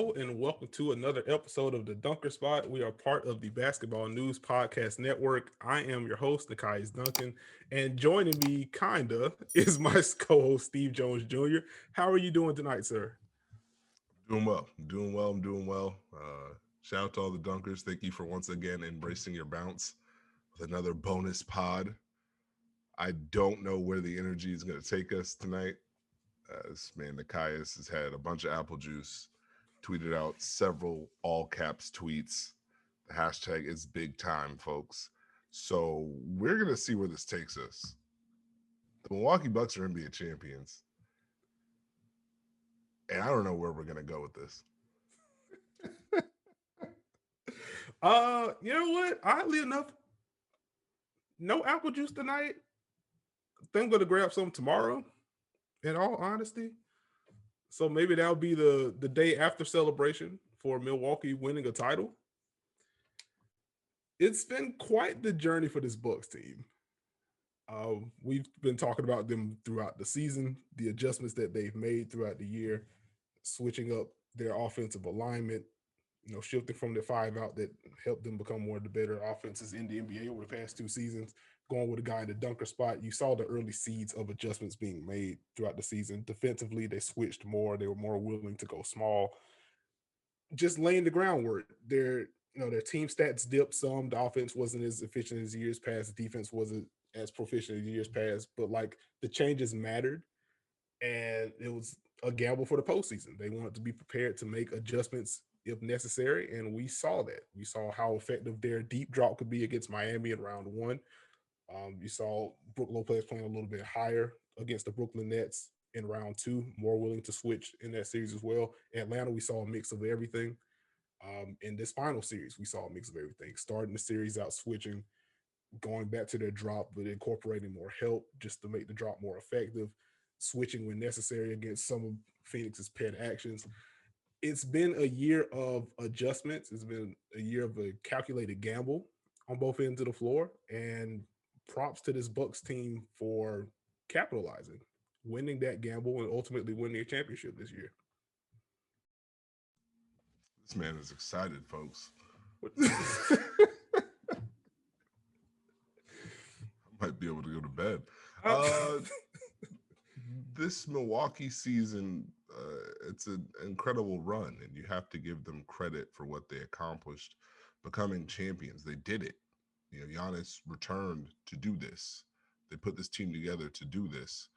Hello and welcome to another episode of the Dunker Spot. We are part of the Basketball News Podcast Network. I am your host, Nekias Duncan, and joining me, kinda, is my co-host Steve Jones Jr. How are you doing tonight, sir? Doing well. I'm doing well. I'm doing well. Shout out to all the dunkers. Thank you for once again embracing your bounce with another bonus pod. I don't know where the energy is going to take us tonight. This man, Nikias, has had a bunch of apple juice, tweeted out several all caps tweets. The hashtag is big time, folks. So we're going to see where this takes us. The Milwaukee Bucks are NBA champions. And I don't know where we're going to go with this. You know what? Oddly enough, no apple juice tonight. I think I'm gonna grab some tomorrow. In all honesty, so maybe that'll be the day after celebration for Milwaukee winning a title. It's been quite the journey for this Bucks team. We've been talking about them throughout the season, the adjustments that they've made throughout the year, switching up their offensive alignment, shifting from the five out that helped them become one of the better offenses in the NBA over the past two seasons, going with a guy in the dunker spot. You saw the early seeds of adjustments being made throughout the season. Defensively, they switched more. They were more willing to go small, just laying the groundwork. Their team stats dipped some. The offense wasn't as efficient as years past. The defense wasn't as proficient as years past. But like the changes mattered, and it was a gamble for the postseason. They wanted to be prepared to make adjustments if necessary, and we saw that. We saw how effective their deep drop could be against Miami in round one. You saw Brook Lopez playing a little bit higher against the Brooklyn Nets in round two, more willing to switch in that series as well. Atlanta, we saw a mix of everything. In this final series, we saw a mix of everything. Starting the series out switching, going back to their drop, but incorporating more help just to make the drop more effective, switching when necessary against some of Phoenix's pet actions. It's been a year of adjustments. It's been a year of a calculated gamble on both ends of the floor. And props to this Bucks team for capitalizing, winning that gamble, and ultimately winning a championship this year. This man is excited, folks. I might be able to go to bed. Uh, this Milwaukee season, it's an incredible run, and you have to give them credit for what they accomplished, becoming champions. They did it. Giannis returned to do this. They put this team together to do this.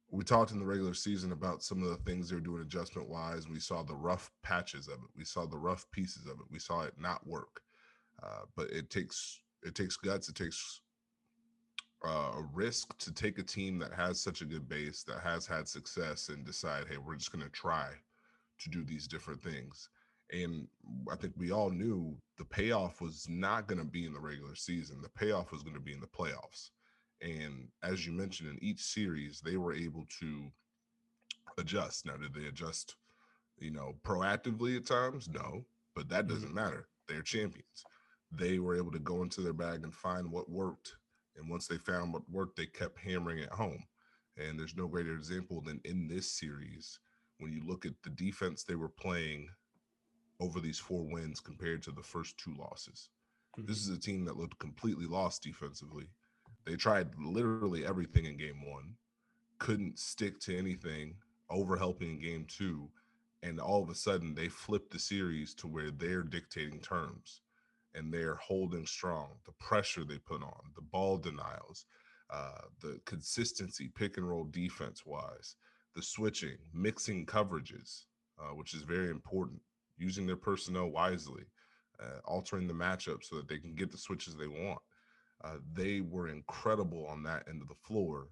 We talked in the regular season about some of the things they were doing adjustment wise. We saw the rough patches of it. We saw the rough pieces of it. We saw it not work. But it takes guts. It takes a risk to take a team that has such a good base, that has had success, and decide, hey, we're just going to try to do these different things. And I think we all knew the payoff was not going to be in the regular season. The payoff was going to be in the playoffs. And as you mentioned, in each series, they were able to adjust. Now, did they adjust, proactively at times? No, but that doesn't matter. They're champions. They were able to go into their bag and find what worked. And once they found what worked, they kept hammering it home. And there's no greater example than in this series when you look at the defense they were playing over these four wins compared to the first two losses. This is a team that looked completely lost defensively. They tried literally everything in game one, couldn't stick to anything, overhelping in game two, and all of a sudden they flipped the series to where they're dictating terms and they're holding strong. The pressure they put on, the ball denials, the consistency, pick and roll defense wise, the switching, mixing coverages, which is very important, using their personnel wisely, altering the matchup so that they can get the switches they want. They were incredible on that end of the floor.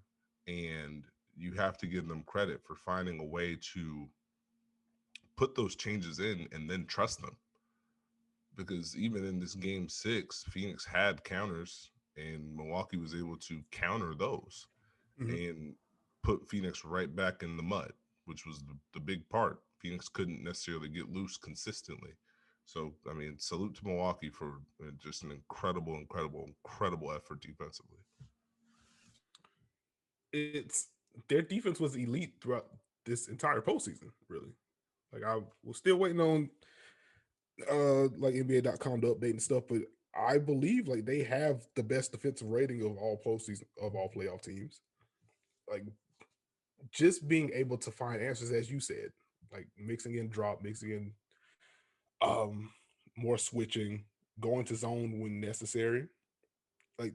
And you have to give them credit for finding a way to put those changes in and then trust them. Because even in this game six, Phoenix had counters and Milwaukee was able to counter those and put Phoenix right back in the mud, which was the big part. Phoenix couldn't necessarily get loose consistently. So, I mean, salute to Milwaukee for just an incredible, incredible, incredible effort defensively. It's their defense was elite throughout this entire postseason, really. Like Like I was still waiting on like NBA.com to update and stuff, but I believe like they have the best defensive rating of all postseason of all playoff teams. Like just being able to find answers, as you said, like mixing in drop, mixing in um more switching, going to zone when necessary, like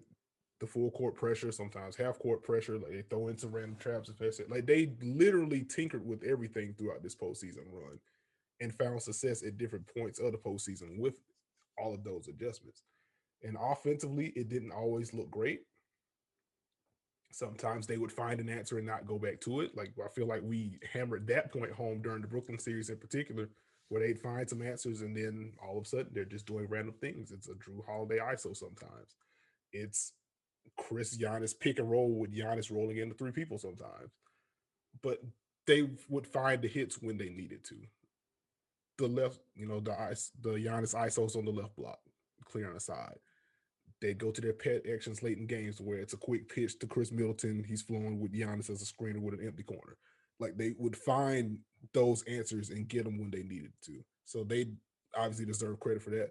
the full court pressure, sometimes half court pressure, like they throw in some random traps if that's it. Like they literally tinkered with everything throughout this postseason run and found success at different points of the postseason with all of those adjustments. And offensively, it didn't always look great. Sometimes they would find an answer and not go back to it. Like I feel like we hammered that point home during the Brooklyn series in particular, where they'd find some answers and then all of a sudden they're just doing random things. It's a Drew Holiday ISO sometimes. It's Chris Giannis pick and roll with Giannis rolling into three people sometimes. But they would find the hits when they needed to. The left, the Giannis ISOs on the left block, clear on the side. They go to their pet actions late in games where it's a quick pitch to Chris Middleton. He's flowing with Giannis as a screener with an empty corner. Like they would find those answers and get them when they needed to. So they obviously deserve credit for that.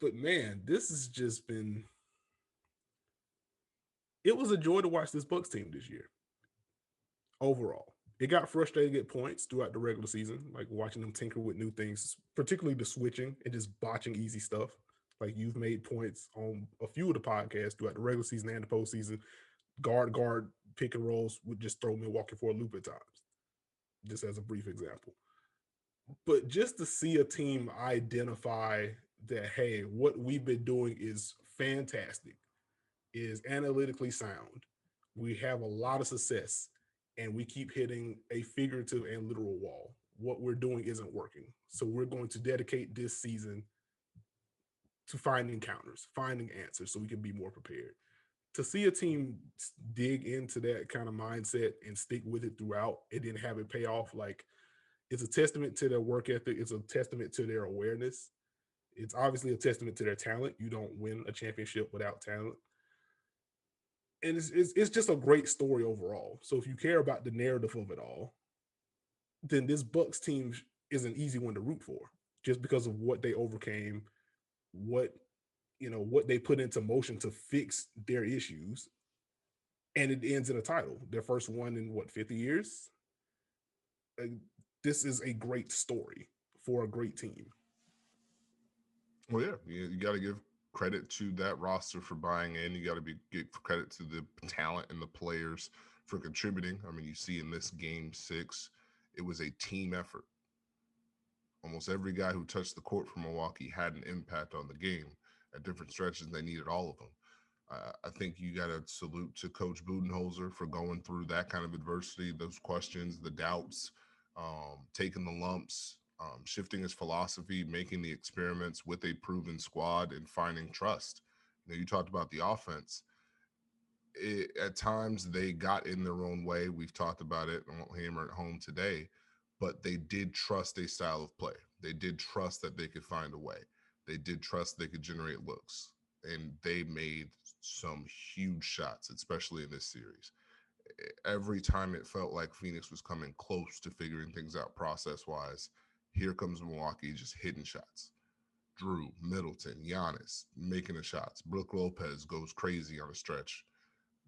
But man, this has just been. It was a joy to watch this Bucks team this year. Overall, it got frustrating at points throughout the regular season, like watching them tinker with new things, particularly the switching and just botching easy stuff. Like you've made points on a few of the podcasts throughout the regular season and the postseason. Guard pick and rolls would just throw Milwaukee for a loop at times, just as a brief example. But just to see a team identify that, hey, what we've been doing is fantastic, is analytically sound. We have a lot of success and we keep hitting a figurative and literal wall. What we're doing isn't working. So we're going to dedicate this season to finding counters, finding answers so we can be more prepared. To see a team dig into that kind of mindset and stick with it throughout and then have it pay off, like it's a testament to their work ethic. It's a testament to their awareness. It's obviously a testament to their talent. You don't win a championship without talent. And it's just a great story overall. So if you care about the narrative of it all, then this Bucks team is an easy one to root for, just because of what they overcame, what what they put into motion to fix their issues, and it ends in a title, their first one in what 50 years. Uh, this is a great story for a great team. Well, yeah, you got to give credit to that roster for buying in. You got to give credit to the talent and the players for contributing. I mean, you see in this game 6, it was a team effort. Almost every guy who touched the court for Milwaukee had an impact on the game at different stretches. They needed all of them. I think you got to salute to Coach Budenholzer for going through that kind of adversity, those questions, the doubts, taking the lumps, shifting his philosophy, making the experiments with a proven squad, and finding trust. You talked about the offense. At times they got in their own way. We've talked about it. I won't hammer it home today, but they did trust a style of play. They did trust that they could find a way. They did trust they could generate looks, and they made some huge shots, especially in this series. Every time it felt like Phoenix was coming close to figuring things out process wise, here comes Milwaukee just hitting shots. Drew, Middleton, Giannis making the shots. Brook Lopez goes crazy on a stretch,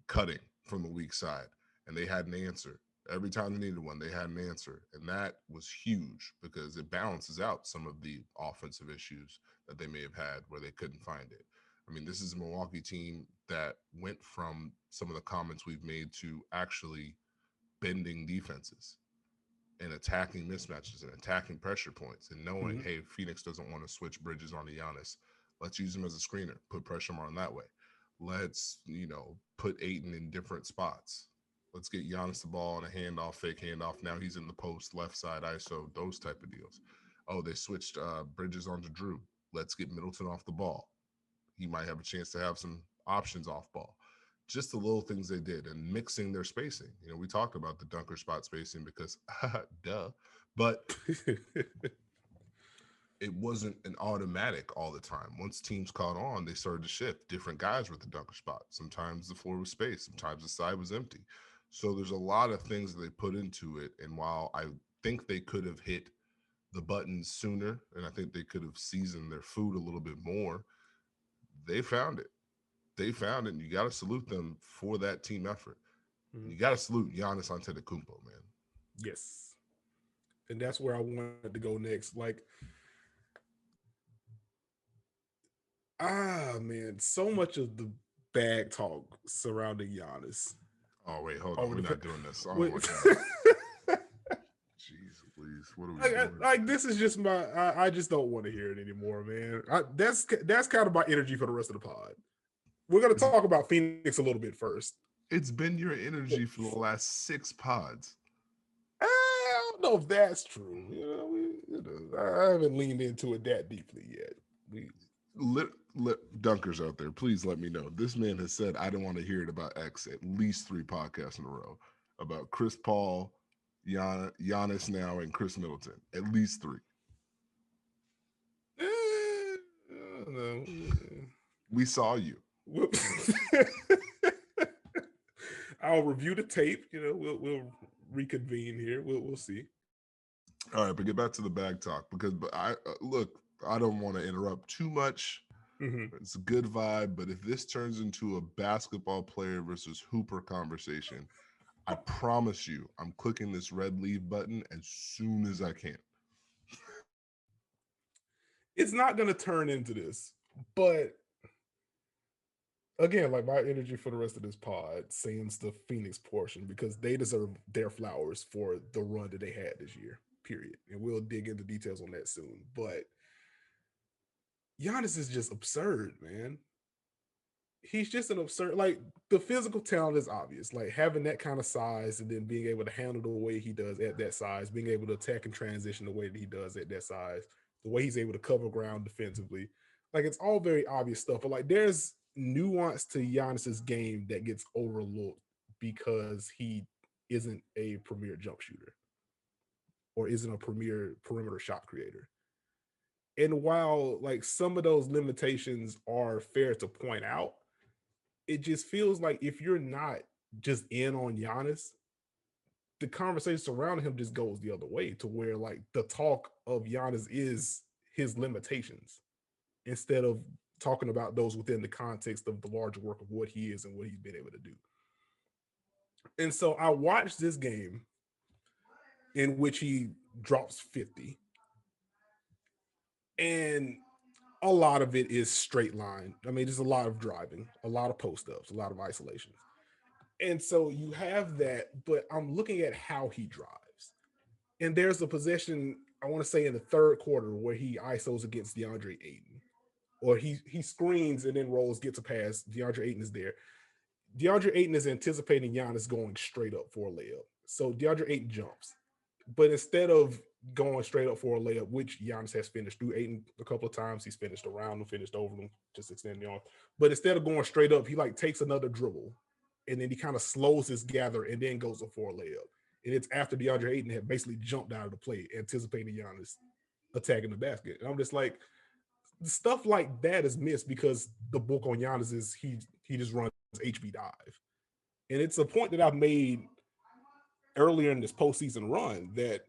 cutting from the weak side, and they had an answer. Every time they needed one, they had an answer. And that was huge because it balances out some of the offensive issues that they may have had where they couldn't find it. I mean, this is a Milwaukee team that went from some of the comments we've made to actually bending defenses and attacking mismatches and attacking pressure points and knowing, hey, Phoenix doesn't want to switch Bridges on to Giannis. Let's use him as a screener, put pressure on that way. Let's, put Ayton in different spots. Let's get Giannis the ball on a handoff, fake handoff. Now he's in the post, left side ISO, those type of deals. Oh, they switched Bridges onto Drew. Let's get Middleton off the ball. He might have a chance to have some options off ball. Just the little things they did and mixing their spacing. We talked about the dunker spot spacing because, duh, but it wasn't an automatic all the time. Once teams caught on, they started to shift. Different guys were at the dunker spot. Sometimes the floor was spaced. Sometimes the side was empty. So there's a lot of things that they put into it. And while I think they could have hit the buttons sooner, and I think they could have seasoned their food a little bit more. They found it. They found it, and you got to salute them for that team effort. And Mhm. you got to salute Giannis Antetokounmpo, man. Yes. And that's where I wanted to go next. Like, man, so much of the bag talk surrounding Giannis Oh wait, hold on. over We're the not doing this. Oh with, my god. Jeez, please. What are we doing? like this is just my I just don't want to hear it anymore, man. That's kind of my energy for the rest of the pod. We're gonna It's, talk about Phoenix a little bit first. it's been your energy for the last 6 pods. I don't know if that's true. I haven't leaned into it that deeply yet. We Dunkers out there, please let me know. This man has said I don't want to hear it about X at least 3 podcasts in a row about Chris Paul, Giannis now, and Chris Middleton. At least 3. I don't know. We saw you. I'll review the tape. We'll reconvene here. We'll see. All right, but get back to the bag talk because I look. I don't want to interrupt too much. Mm-hmm. It's a good vibe, but if this turns into a basketball player versus hooper conversation, I promise you, I'm clicking this red leave button as soon as I can. It's not going to turn into this, but again, like my energy for the rest of this pod sends the Phoenix portion because they deserve their flowers for the run that they had this year. Period. And we'll dig into details on that soon. But Giannis is just absurd, man. He's just an absurd. Like the physical talent is obvious. Like having that kind of size and then being able to handle the way he does at that size, being able to attack and transition the way that he does at that size, the way he's able to cover ground defensively. Like it's all very obvious stuff. But like there's nuance to Giannis's game that gets overlooked because he isn't a premier jump shooter or isn't a premier perimeter shot creator. And while like some of those limitations are fair to point out, it just feels like if you're not just in on Giannis, the conversation surrounding him just goes the other way to where like the talk of Giannis is his limitations instead of talking about those within the context of the larger work of what he is and what he's been able to do. And so I watched this game in which he drops 50, and a lot of it is straight line. I mean, there's a lot of driving, a lot of post ups, a lot of isolations. And so you have that, but I'm looking at how he drives. And there's a possession, I want to say in the third quarter, where he ISOs against DeAndre Ayton. Or he screens and then rolls, gets a pass. DeAndre Ayton is there. DeAndre Ayton is anticipating Giannis going straight up for a layup. So DeAndre Ayton jumps. But instead of going straight up for a layup, which Giannis has finished through Ayton a couple of times, he's finished around him, finished over him, just extending the arm. But instead of going straight up, he like takes another dribble and then he kind of slows his gather and then goes up for a layup. And it's after DeAndre Ayton had basically jumped out of the play, anticipating Giannis attacking the basket. And I'm just like, stuff like that is missed because the book on Giannis is he just runs HB dive. And it's a point that I've made earlier in this postseason run that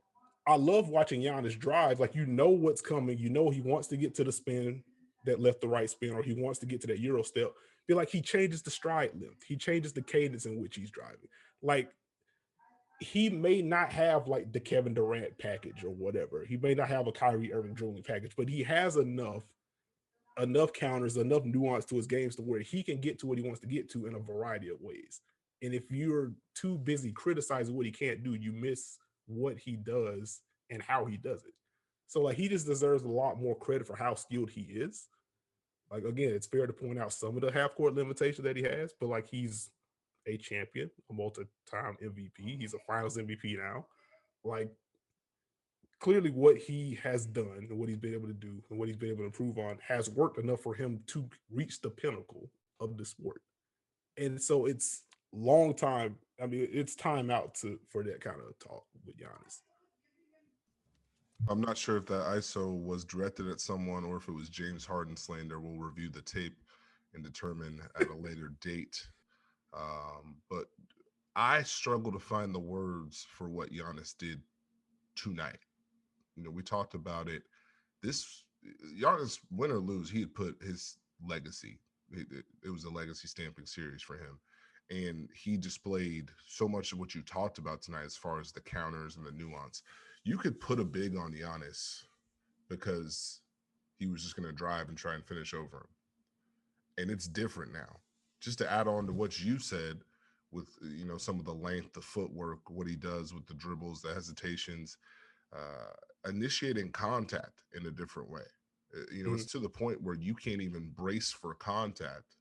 I love watching Giannis drive. Like, you know what's coming. You know he wants to get to the spin, that left to right spin, or he wants to get to that Euro step. Be like, he changes the stride length. He changes the cadence in which he's driving. Like, he may not have like the Kevin Durant package or whatever. He may not have a Kyrie Irving dribbling package, but he has enough counters, enough nuance to his games to where he can get to what he wants to get to in a variety of ways. And if you're too busy criticizing what he can't do, you miss what he does and how he does it. So like he just deserves a lot more credit for how skilled he is. Like again, it's fair to point out some of the half court limitations that he has, but like he's a champion, a multi-time MVP. He's a Finals MVP now. Like clearly, what he has done and what he's been able to do and what he's been able to improve on has worked enough for him to reach the pinnacle of the sport. And so it's long time. I mean, it's time out for that kind of talk with Giannis. I'm not sure if that ISO was directed at someone or if it was James Harden slander. We'll review the tape and determine at a later date. But I struggle to find the words for what Giannis did tonight. We talked about it. This Giannis, win or lose, he had put his legacy. It was a legacy stamping series for him, and he displayed so much of what you talked about tonight, as far as the counters and the nuance. You could put a big on Giannis because he was just going to drive and try and finish over him, and it's different now. Just to add on to what you said, with some of the length, the footwork, what he does with the dribbles, the hesitations, initiating contact in a different way. It's to the point where you can't even brace for contact.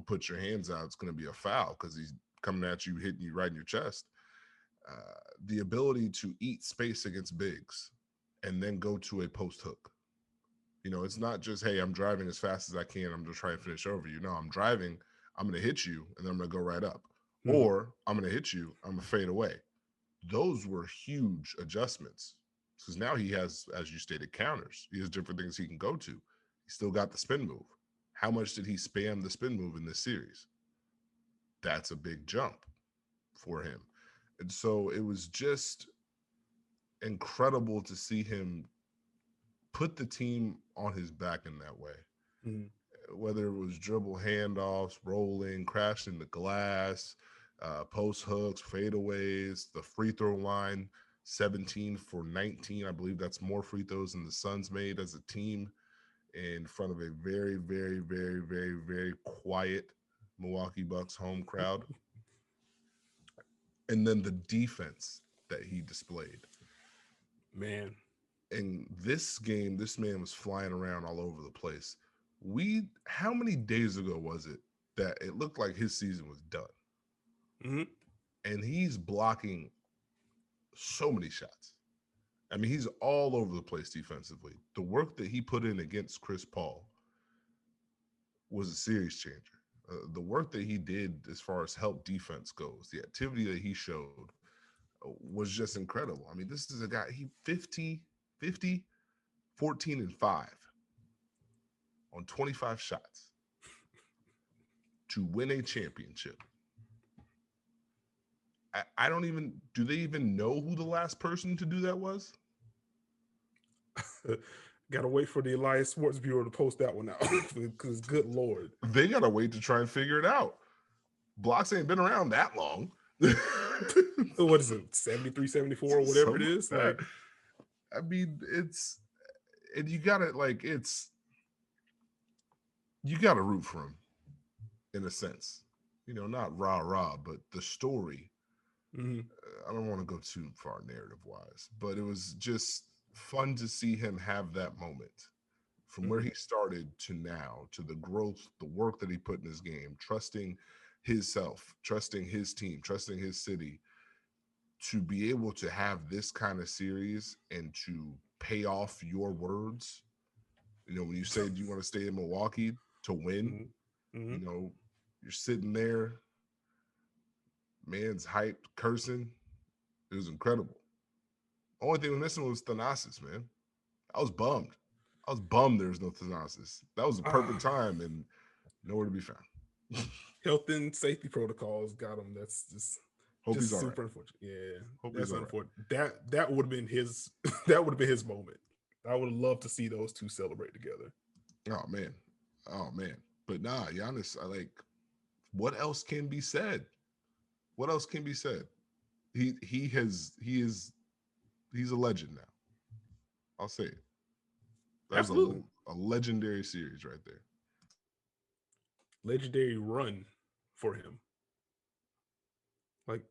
Put your hands out, it's going to be a foul because he's coming at you, hitting you right in your chest. The ability to eat space against bigs and then go to a post hook. It's not just, hey, I'm driving as fast as I can, I'm going to try and finish over you. No, I'm driving, I'm going to hit you, and then I'm going to go right up. Or I'm going to hit you, I'm going to fade away. Those were huge adjustments because now he has, as you stated, counters. He has different things he can go to. He still got the spin move. How much did he spam the spin move in this series? That's a big jump for him. And so it was just incredible to see him put the team on his back in that way. Whether it was dribble handoffs, rolling, crashing the glass, post hooks, fadeaways, the free throw line, 17 for 19. I believe that's more free throws than the Suns made as a team in front of a very, very, very, very, very quiet Milwaukee Bucks home crowd. And then the defense that he displayed. Man. In this game, this man was flying around all over the place. How many days ago was it that it looked like his season was done? And he's blocking so many shots. I mean, he's all over the place defensively. The work that he put in against Chris Paul was a series changer. The work that he did as far as help defense goes, the activity that he showed was just incredible. I mean, this is a guy, he 50, 14 and 5 on 25 shots to win a championship. I don't even, do they even know who the last person to do that was? Gotta wait for the Elias Sports Bureau to post that one out because good Lord. They gotta wait to try and figure it out. Blocks ain't been around that long. What is it, 73, 74, whatever it is? Like, I mean, and you gotta you gotta root for him in a sense. Not rah-rah, but the story. I don't want to go too far narrative-wise, but it was just fun to see him have that moment from where he started to now, to the growth, the work that he put in his game, trusting himself, trusting his team, trusting his city, to be able to have this kind of series and to pay off your words. When you say, do you want to stay in Milwaukee to win? You're sitting there, man's hyped, cursing. It was incredible. Only thing we're missing was Thanasis, man. I was bummed. There was no Thanasis. That was the perfect time and nowhere to be found. Health and safety protocols got him. That's just super unfortunate. Yeah, that's unfortunate. Right. That would have been his. That would have been his moment. I would have loved to see those two celebrate together. Oh man. But nah, Giannis, what else can be said? What else can be said? He's a legend now. I'll say it. That was a legendary series right there. Legendary run for him. Like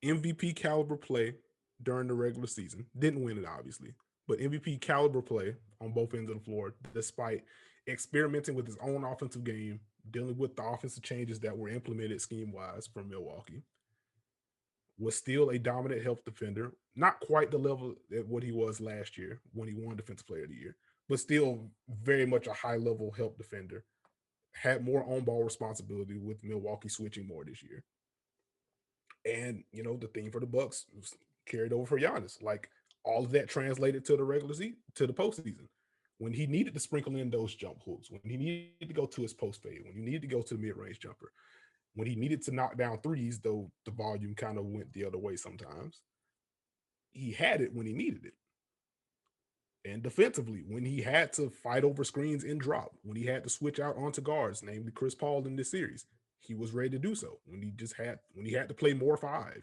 MVP caliber play during the regular season. Didn't win it, obviously, but MVP caliber play on both ends of the floor, despite experimenting with his own offensive game, dealing with the offensive changes that were implemented scheme-wise from Milwaukee. Was still a dominant help defender, not quite the level at what he was last year when he won Defensive Player of the Year, but still very much a high-level help defender. Had more on-ball responsibility with Milwaukee switching more this year. And, the theme for the Bucks was carried over for Giannis. Like, all of that translated to the regular season, to the postseason. When he needed to sprinkle in those jump hooks, when he needed to go to his post fade, when he needed to go to the mid-range jumper, when he needed to knock down threes, though the volume kind of went the other way sometimes, he had it when he needed it. And defensively, when he had to fight over screens in drop, when he had to switch out onto guards, namely Chris Paul in this series, he was ready to do so. When he had to play more five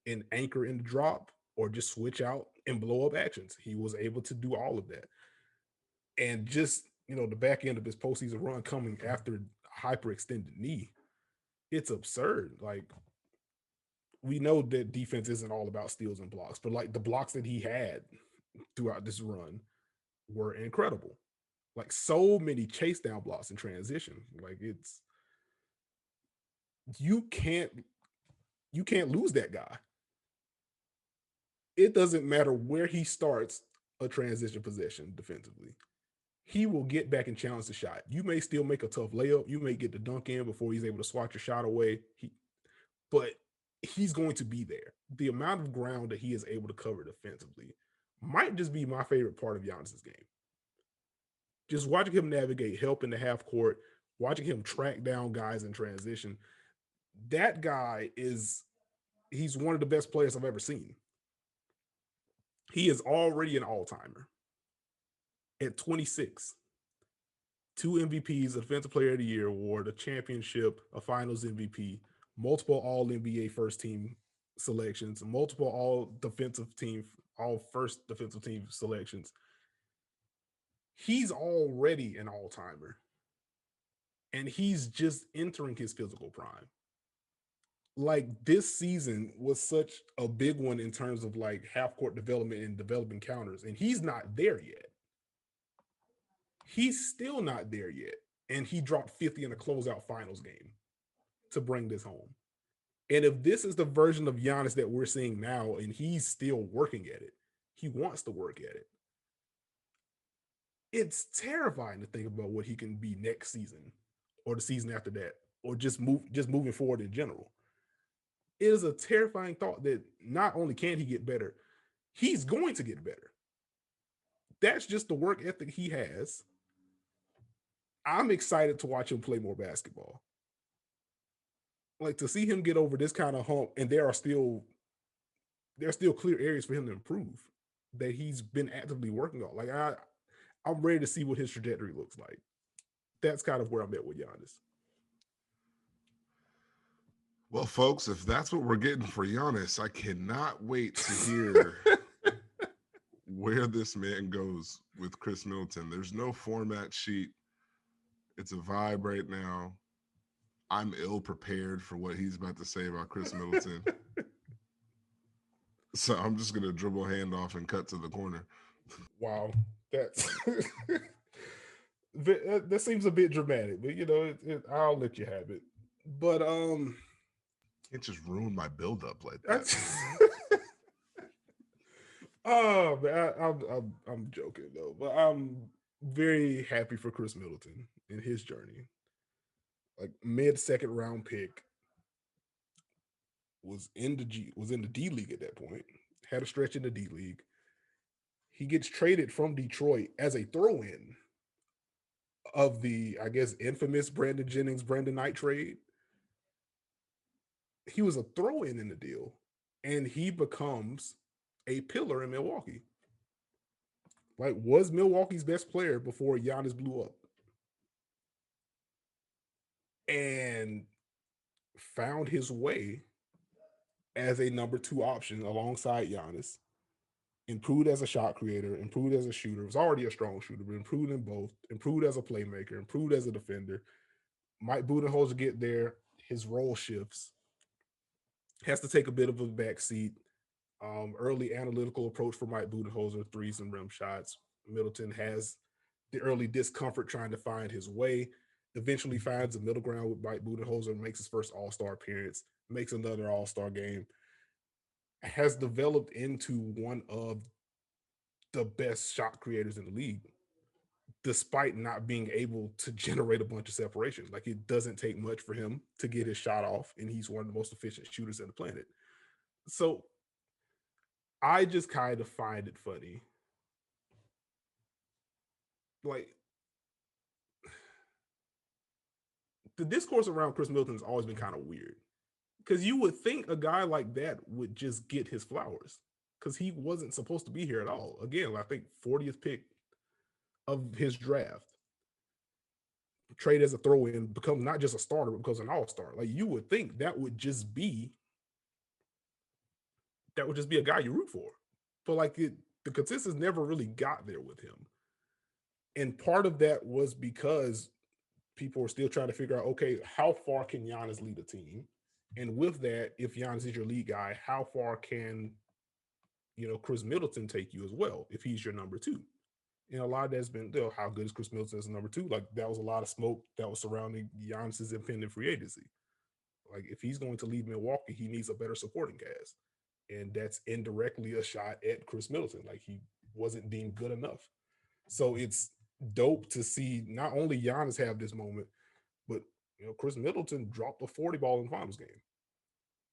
and anchor in the drop or just switch out and blow up actions, he was able to do all of that. And just, the back end of his postseason run coming after hyperextended knee, it's absurd. Like, we know that defense isn't all about steals and blocks, but like the blocks that he had throughout this run were incredible. Like, so many chase down blocks in transition. Like, it's you can't you can't lose that guy. It doesn't matter where he starts a transition possession defensively. He will get back and challenge the shot. You may still make a tough layup. You may get the dunk in before he's able to swat your shot away. But he's going to be there. The amount of ground that he is able to cover defensively might just be my favorite part of Giannis's game. Just watching him navigate help in the half court, watching him track down guys in transition. That guy he's one of the best players I've ever seen. He is already an all-timer at 26. Two MVPs, a Defensive Player of the Year award, a championship, a Finals MVP, multiple All NBA first team selections, multiple All first defensive team selections. He's already an all-timer, and he's just entering his physical prime. Like, this season was such a big one in terms of like half court development and developing counters, and he's not there yet. He's still not there yet. And he dropped 50 in a closeout finals game to bring this home. And if this is the version of Giannis that we're seeing now, and he's still working at it, he wants to work at it. It's terrifying to think about what he can be next season or the season after that, or just moving forward in general. It is a terrifying thought that not only can he get better, he's going to get better. That's just the work ethic he has. I'm excited to watch him play more basketball. Like, to see him get over this kind of hump, and there's still clear areas for him to improve that he's been actively working on. Like, I'm ready to see what his trajectory looks like. That's kind of where I'm at with Giannis. Well, folks, if that's what we're getting for Giannis, I cannot wait to hear where this man goes with Khris Middleton. There's no format sheet. It's a vibe right now. I'm ill prepared for what he's about to say about Khris Middleton. So I'm just going to dribble handoff and cut to the corner. Wow. That's that seems a bit dramatic, but I'll let you have it. But Can't just ruin my buildup like that. Oh man, I'm joking though, but I'm very happy for Khris Middleton in his journey. Like, mid second round pick, was in the D League at that point. Had a stretch in the D League. He gets traded from Detroit as a throw-in of the, I guess, infamous Brandon Jennings, Brandon Knight trade. He was a throw-in the deal, and he becomes a pillar in Milwaukee. Like, was Milwaukee's best player before Giannis blew up, and found his way as a number two option alongside Giannis. Improved as a shot creator, improved as a shooter. Was already a strong shooter, but improved in both. Improved as a playmaker, improved as a defender. Mike Budenholzer get there. His role shifts. Has to take a bit of a backseat. Early analytical approach for Mike Budenholzer, threes and rim shots. Middleton has the early discomfort trying to find his way. Eventually finds a middle ground with Mike Budenholzer, makes his first All-Star appearance, makes another All-Star game. Has developed into one of the best shot creators in the league, despite not being able to generate a bunch of separation. Like, it doesn't take much for him to get his shot off, and he's one of the most efficient shooters on the planet. So I just kind of find it funny. Like, the discourse around Khris Middleton has always been kind of weird, because you would think a guy like that would just get his flowers. because he wasn't supposed to be here at all. Again, I think 40th pick of his draft, trade as a throw in, become not just a starter, but becomes an all star. Like you would think that would just be a guy you root for. But the consensus never really got there with him. And part of that was because people are still trying to figure out, okay, how far can Giannis lead a team? And with that, if Giannis is your lead guy, how far can Chris Middleton take you as well if he's your number two? And a lot of that's been, how good is Chris Middleton as a number two? Like that was a lot of smoke that was surrounding Giannis's impending free agency. Like if he's going to leave Milwaukee, he needs a better supporting cast, and that's indirectly a shot at Chris Middleton. Like he wasn't deemed good enough. So it's dope to see not only Giannis have this moment, but Chris Middleton dropped a 40 ball in the finals game.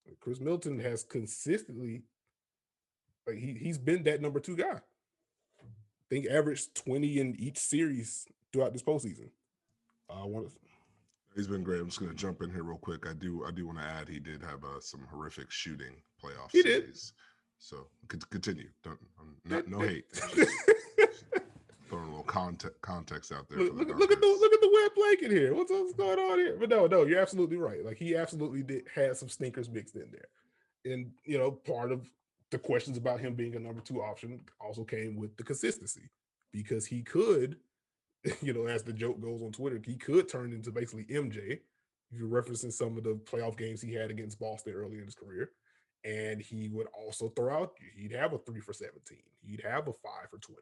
Like, Chris Middleton has consistently, like he's been that number two guy. I think averaged 20 in each series throughout this postseason. I want to. He's been great. I'm just going to jump in here real quick. I do want to add he did have some horrific shooting playoff He series. So continue. No hate. Throwing a little context out there. Look at the wet blanket here. What's going on here? But no, you're absolutely right. Like he absolutely had some stinkers mixed in there, and part of the questions about him being a number two option also came with the consistency, because he could, as the joke goes on Twitter, he could turn into basically MJ. If you're referencing some of the playoff games he had against Boston early in his career, and he would also throw out. He'd have a 3 for 17. He'd have a 5 for 20.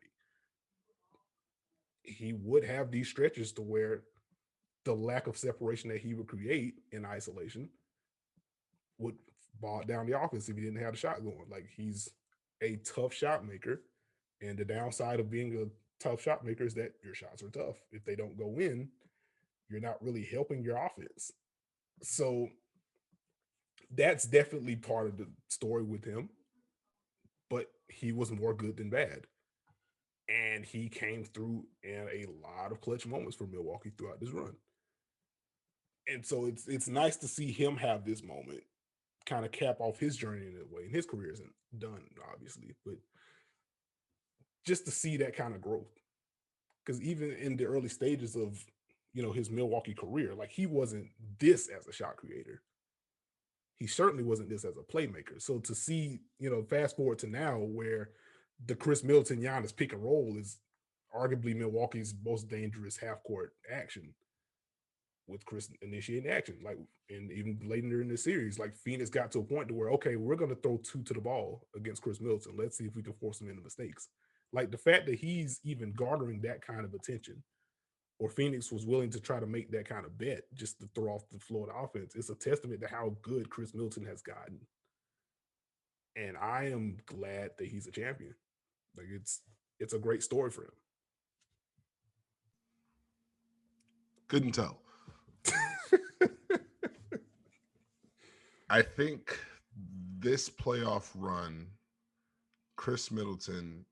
He would have these stretches to where the lack of separation that he would create in isolation would bog down the offense if he didn't have the shot going. Like he's a tough shot maker, and the downside of being a tough shot maker is that your shots are tough. If they don't go in, you're not really helping your offense. So that's definitely part of the story with him. But he was more good than bad. And he came through in a lot of clutch moments for Milwaukee throughout this run. And so it's nice to see him have this moment, kind of cap off his journey in a way. And his career isn't done, obviously, but just to see that kind of growth. Because even in the early stages of his Milwaukee career, like he wasn't this as a shot creator. He certainly wasn't this as a playmaker. So to see, fast forward to now where the Chris Middleton Giannis pick and roll is arguably Milwaukee's most dangerous half court action, with Chris initiating action. Like, and even later in the series, like Phoenix got to a point to where, okay, we're going to throw 2 to the ball against Chris Middleton. Let's see if we can force him into mistakes. Like the fact that he's even garnering that kind of attention, or Phoenix was willing to try to make that kind of bet just to throw off the floor of the offense, it's a testament to how good Chris Middleton has gotten. And I am glad that he's a champion. Like it's a great story for him. Couldn't tell. I think this playoff run, Chris Middleton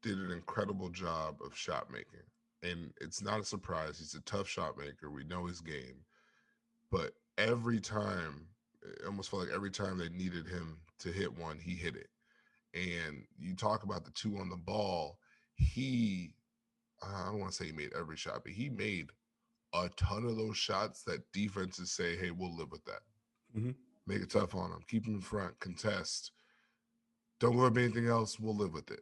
did an incredible job of shot making. And it's not a surprise. He's a tough shot maker. We know his game. But every time, it almost felt like every time they needed him to hit one, he hit it. And you talk about the 2 on the ball, I don't want to say he made every shot, but he made a ton of those shots that defenses say, hey, we'll live with that. Mm-hmm. Make it tough on them. Keep them in front. Contest. Don't go up anything else. We'll live with it.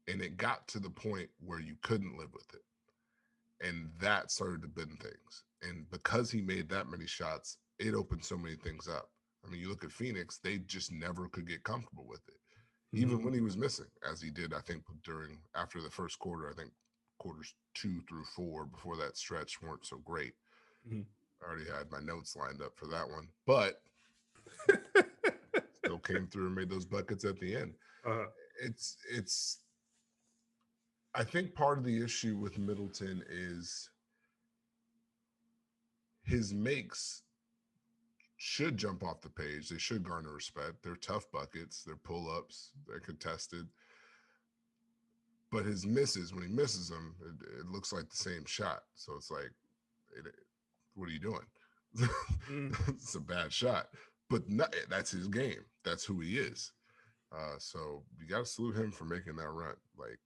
And it got to the point where you couldn't live with it. And that started to bend things. And because he made that many shots, it opened so many things up. I mean, you look at Phoenix, they just never could get comfortable with it. Mm-hmm. Even when he was missing, as he did, I think, after the first quarter, I think quarters 2 through 4 before that stretch weren't so great. Mm-hmm. I already had my notes lined up for that one, but still came through and made those buckets at the end. Uh-huh. It's I think part of the issue with Middleton is his makes should jump off the page. They should garner respect. They're tough buckets. They're pull-ups. They're contested. But his misses, when he misses them, it looks like the same shot. So it's like, what are you doing? It's a bad shot. But that's his game. That's who he is. So you got to salute him for making that run. Like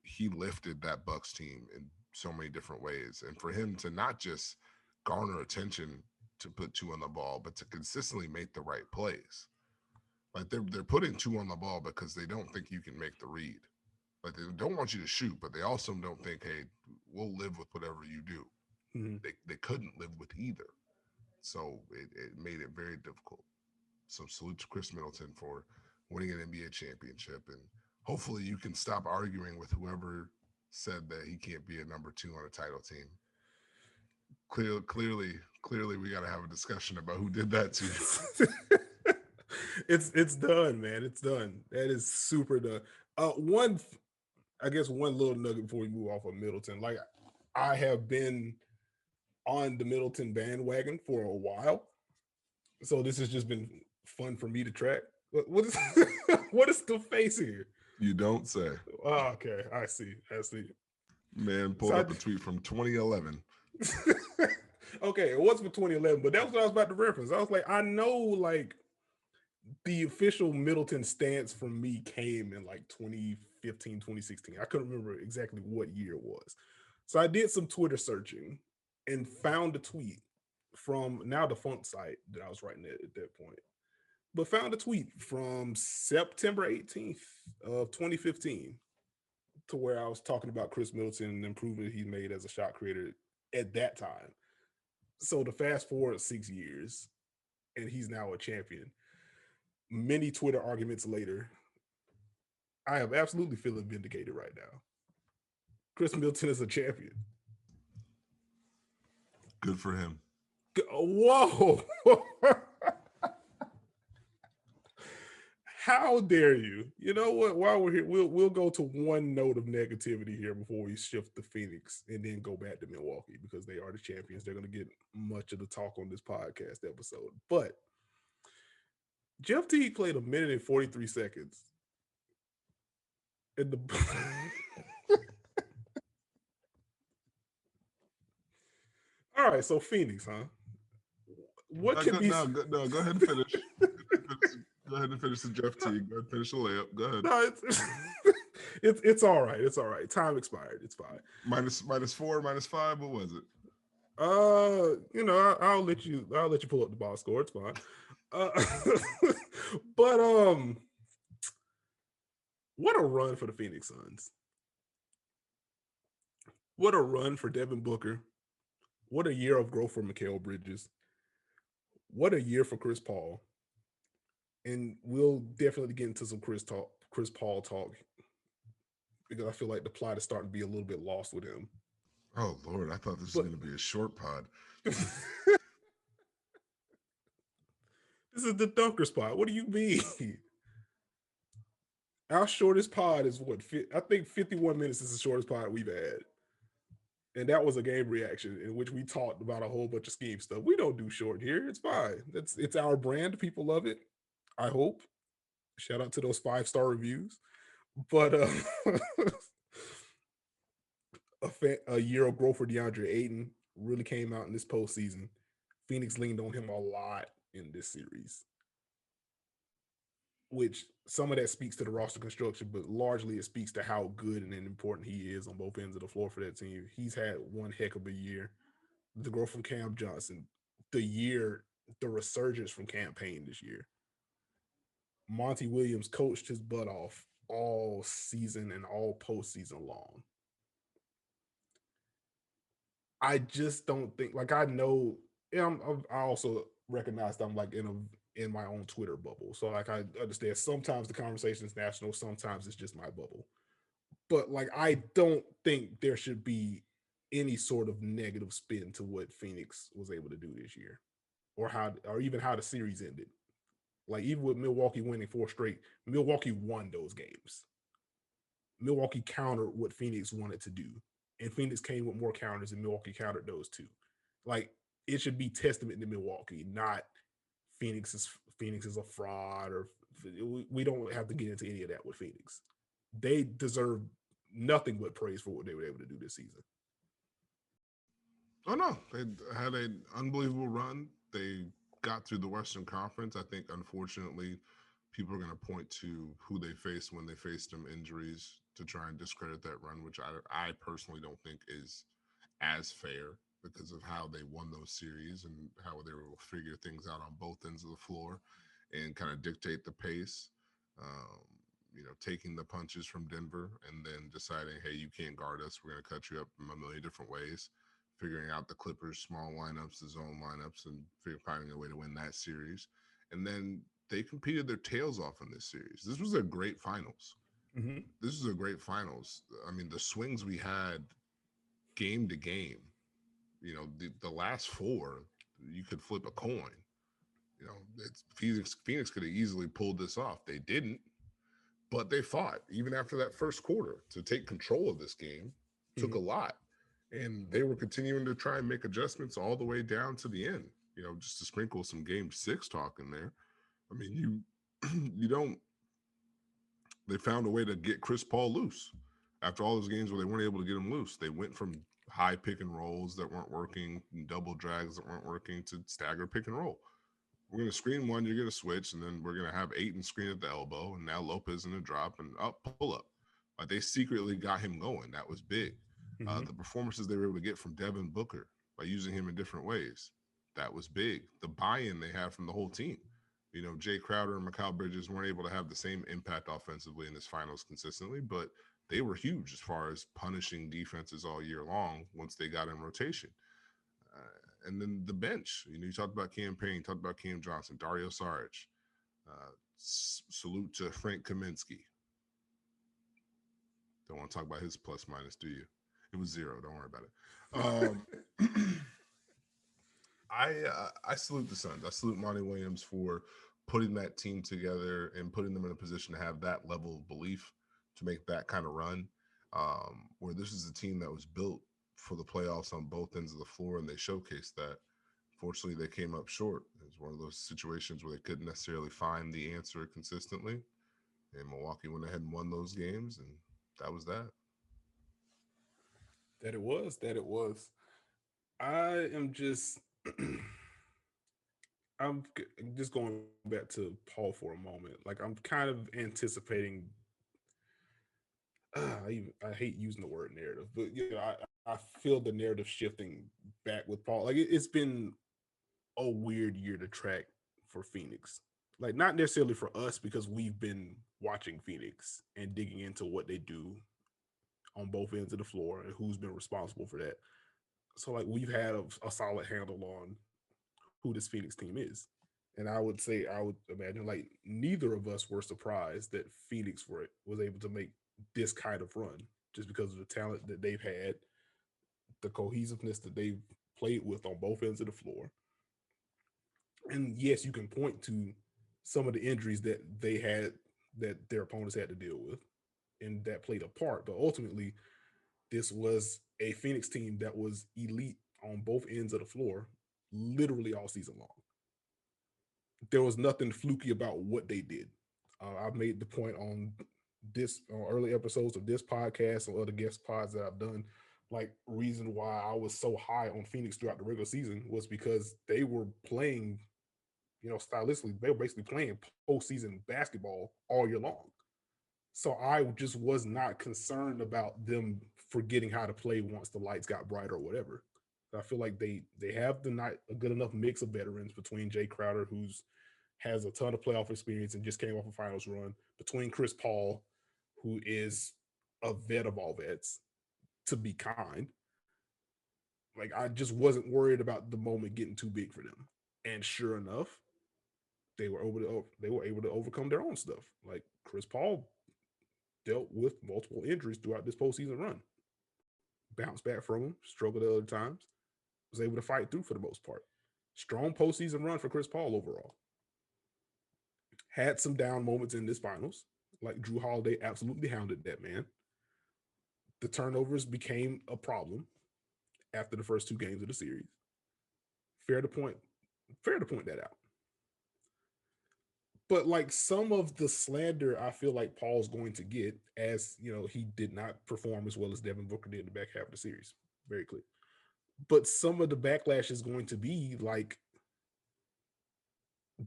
he lifted that Bucks team in so many different ways, and for him to not just garner attention to put two on the ball, but to consistently make the right plays. Like they're putting two on the ball because they don't think you can make the read. Like they don't want you to shoot, but they also don't think, hey, we'll live with whatever you do. Mm-hmm. They couldn't live with either. So it made it very difficult. So salute to Chris Middleton for winning an NBA championship. And hopefully you can stop arguing with whoever said that he can't be a number two on a title team. Clearly we gotta have a discussion about who did that to you. It's done, man. It's done. That is super done. One, I guess one little nugget before we move off of Middleton. Like I have been on the Middleton bandwagon for a while, so this has just been fun for me to track. What is what is the face here? You don't say. Oh, okay, I see. I see. Man pulled So up a tweet from 2011. Okay, it was for 2011, but that was what I was about to reference. I was like, I know, like the official Middleton stance from me came in like 2015, 2016. I couldn't remember exactly what year it was. So I did some Twitter searching and found a tweet from now defunct site that I was writing at that point, but found a tweet from September 18th of 2015 to where I was talking about Chris Middleton and the improvement he made as a shot creator at that time. So to fast forward 6 years, and he's now a champion. Many Twitter arguments later, I am absolutely feeling vindicated right now. Chris Middleton is a champion. Good for him. Whoa. How dare you? You know what? While we're here, we'll go to one note of negativity here before we shift to Phoenix and then go back to Milwaukee because they are the champions. They're going to get much of the talk on this podcast episode. But Jeff Teague played 1 minute and 43 seconds. And the all right, so Phoenix, huh? What can be? No, go ahead and finish. Go ahead and finish the Jeff Teague. Go ahead and finish the layup. Go ahead. No, it's all right. It's all right. Time expired. It's fine. -4, -5. What was it? I'll let you pull up the box score. It's fine. Uh, but what a run for the Phoenix Suns. What a run for Devin Booker. What a year of growth for Mikal Bridges. What a year for Chris Paul. And we'll definitely get into some Chris Paul talk because I feel like the plot is starting to be a little bit lost with him. Oh Lord, I thought this was going to be a short pod. This is the dunker spot. What do you mean? Our shortest pod is what? I think 51 minutes is the shortest pod we've had. And that was a game reaction in which we talked about a whole bunch of scheme stuff. We don't do short here. It's fine. It's our brand. People love it. I hope. Shout out to those 5-star reviews. But a year of growth for DeAndre Ayton really came out in this postseason. Phoenix leaned on him a lot in this series, which some of that speaks to the roster construction, but largely it speaks to how good and important he is on both ends of the floor for that team. He's had one heck of a year. The growth from Cam Johnson, the resurgence from Cam Payne this year. Monty Williams coached his butt off all season and all postseason long. I just don't think, like, I know, I also recognize that I'm like in my own Twitter bubble. So like I understand sometimes the conversation is national, sometimes it's just my bubble. But like I don't think there should be any sort of negative spin to what Phoenix was able to do this year, or even how the series ended. Like even with Milwaukee winning 4 straight, Milwaukee won those games. Milwaukee countered what Phoenix wanted to do, and Phoenix came with more counters, and Milwaukee countered those too. Like it should be testament to Milwaukee, not Phoenix is a fraud, or we don't have to get into any of that with Phoenix. They deserve nothing but praise for what they were able to do this season. Oh no, they had an unbelievable run. They got through the Western Conference. I think, unfortunately, people are going to point to who they faced when they faced them injuries to try and discredit that run, which I personally don't think is as fair because of how they won those series and how they were able to figure things out on both ends of the floor and kind of dictate the pace. Um, taking the punches from Denver and then deciding, hey, you can't guard us. We're going to cut you up in a million different ways. Figuring out the Clippers' small lineups, the zone lineups, and finding a way to win that series. And then they competed their tails off in this series. This was a great finals. Mm-hmm. This is a great finals. I mean, the swings we had game to game, the last four, you could flip a coin. Phoenix could have easily pulled this off. They didn't, but they fought even after that first quarter to take control of this game. Took a lot, and they were continuing to try and make adjustments all the way down to the end. Just to sprinkle some Game 6 talk in there. I mean, you don't. They found a way to get Chris Paul loose after all those games where they weren't able to get him loose. They went from high pick and rolls that weren't working, double drags that weren't working, to stagger pick and roll. We're going to screen one, you're going to switch, and then we're going to have Ayton screen at the elbow, and now Lopez in a drop and up, pull up. They secretly got him going. That was big. Mm-hmm. The performances they were able to get from Devin Booker by using him in different ways, that was big. The buy-in they have from the whole team. Jay Crowder and Mikal Bridges weren't able to have the same impact offensively in this finals consistently, but they were huge as far as punishing defenses all year long once they got in rotation. And then the bench, you talked about Cam Payne, talked about Cam Johnson, Dario Saric. Salute to Frank Kaminsky. Don't want to talk about his plus minus, do you? It was 0. Don't worry about it. I salute the Suns. I salute Monty Williams for putting that team together and putting them in a position to have that level of belief to make that kind of run. Where this is a team that was built for the playoffs on both ends of the floor, and they showcased that. Fortunately, they came up short. It was one of those situations where they couldn't necessarily find the answer consistently. And Milwaukee went ahead and won those games, and that was that. That it was. I am just I'm just going back to Paul for a moment. Like, I'm kind of anticipating. I hate using the word narrative, but I feel the narrative shifting back with Paul. Like, it's been a weird year to track for Phoenix. Like, not necessarily for us because we've been watching Phoenix and digging into what they do on both ends of the floor and who's been responsible for that. So, like, we've had a solid handle on who this Phoenix team is. And I would imagine, like, neither of us were surprised that Phoenix was able to make this kind of run just because of the talent that they've had, the cohesiveness that they've played with on both ends of the floor. And yes, you can point to some of the injuries that they had, that their opponents had to deal with, and that played a part. But ultimately, this was a Phoenix team that was elite on both ends of the floor literally all season long. There was nothing fluky about what they did. I've made the point on early episodes of this podcast and other guest pods that I've done. Like, reason why I was so high on Phoenix throughout the regular season was because they were playing, stylistically, they were basically playing postseason basketball all year long. So I just was not concerned about them forgetting how to play once the lights got brighter or whatever. I feel like they have a good enough mix of veterans between Jay Crowder, who's has a ton of playoff experience and just came off a finals run, between Chris Paul, who is a vet of all vets, to be kind. Like, I just wasn't worried about the moment getting too big for them. And sure enough, they were able to overcome their own stuff. Like, Chris Paul dealt with multiple injuries throughout this postseason run. Bounced back from them, struggled at other times, was able to fight through for the most part. Strong postseason run for Chris Paul overall. Had some down moments in this finals. Like, Drew Holiday absolutely hounded that man. The turnovers became a problem after the first 2 games of the series. Fair to point that out. But, like, some of the slander I feel like Paul's going to get, as he did not perform as well as Devin Booker did in the back half of the series. Very clear. But some of the backlash is going to be like,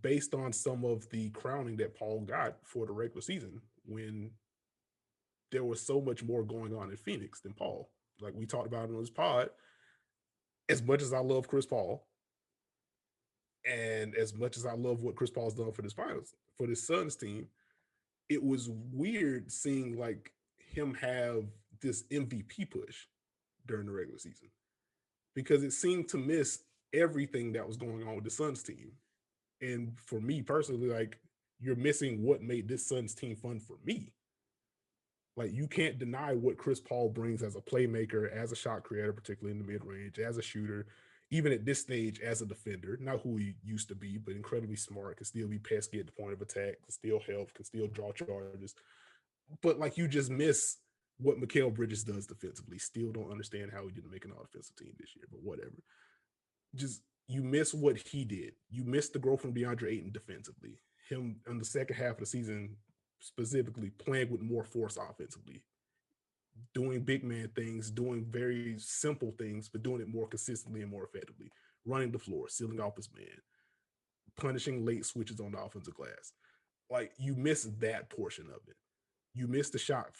based on some of the crowning that Paul got for the regular season when there was so much more going on in Phoenix than Paul. Like we talked about on this pod, as much as I love Chris Paul and as much as I love what Chris Paul's done for this finals, for this Suns team, it was weird seeing like him have this MVP push during the regular season because it seemed to miss everything that was going on with the Suns team. And for me personally, like you're missing what made this Suns team fun for me. Like you can't deny what Chris Paul brings as a playmaker, as a shot creator, particularly in the mid range, as a shooter, even at this stage as a defender. Not who he used to be, but incredibly smart, can still be pesky at the point of attack, can still help, can still draw charges. But like you just miss what Mikal Bridges does defensively. Still don't understand how he didn't make an all defensive team this year, but whatever. Just you miss what he did. You miss the growth from DeAndre Ayton defensively. Him in the second half of the season, specifically playing with more force offensively, doing big man things, doing very simple things, but doing it more consistently and more effectively. Running the floor, sealing off his man, punishing late switches on the offensive glass. Like you miss that portion of it. You miss the shot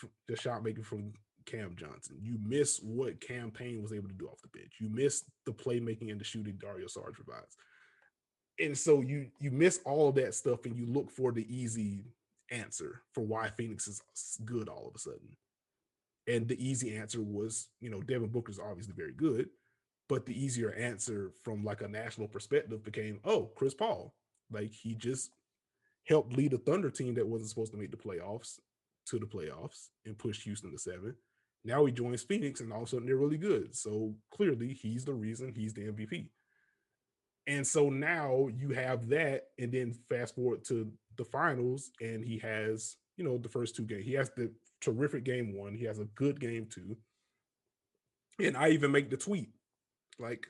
making from Cam Johnson. You miss what Cam Payne was able to do off the bench. You miss the playmaking and the shooting Dario Sarge provides. And so you miss all of that stuff and you look for the easy answer for why Phoenix is good all of a sudden. And the easy answer was, Devin Booker's obviously very good, but the easier answer from like a national perspective became, oh, Chris Paul. Like he just helped lead a Thunder team that wasn't supposed to make the playoffs to the playoffs and pushed Houston to 7. Now he joins Phoenix and all of a sudden they're really good. So clearly he's the reason he's the MVP. And so now you have that, and then fast forward to the finals, and he has, the first two games. He has the terrific game one. He has a good game two. And I even make the tweet like,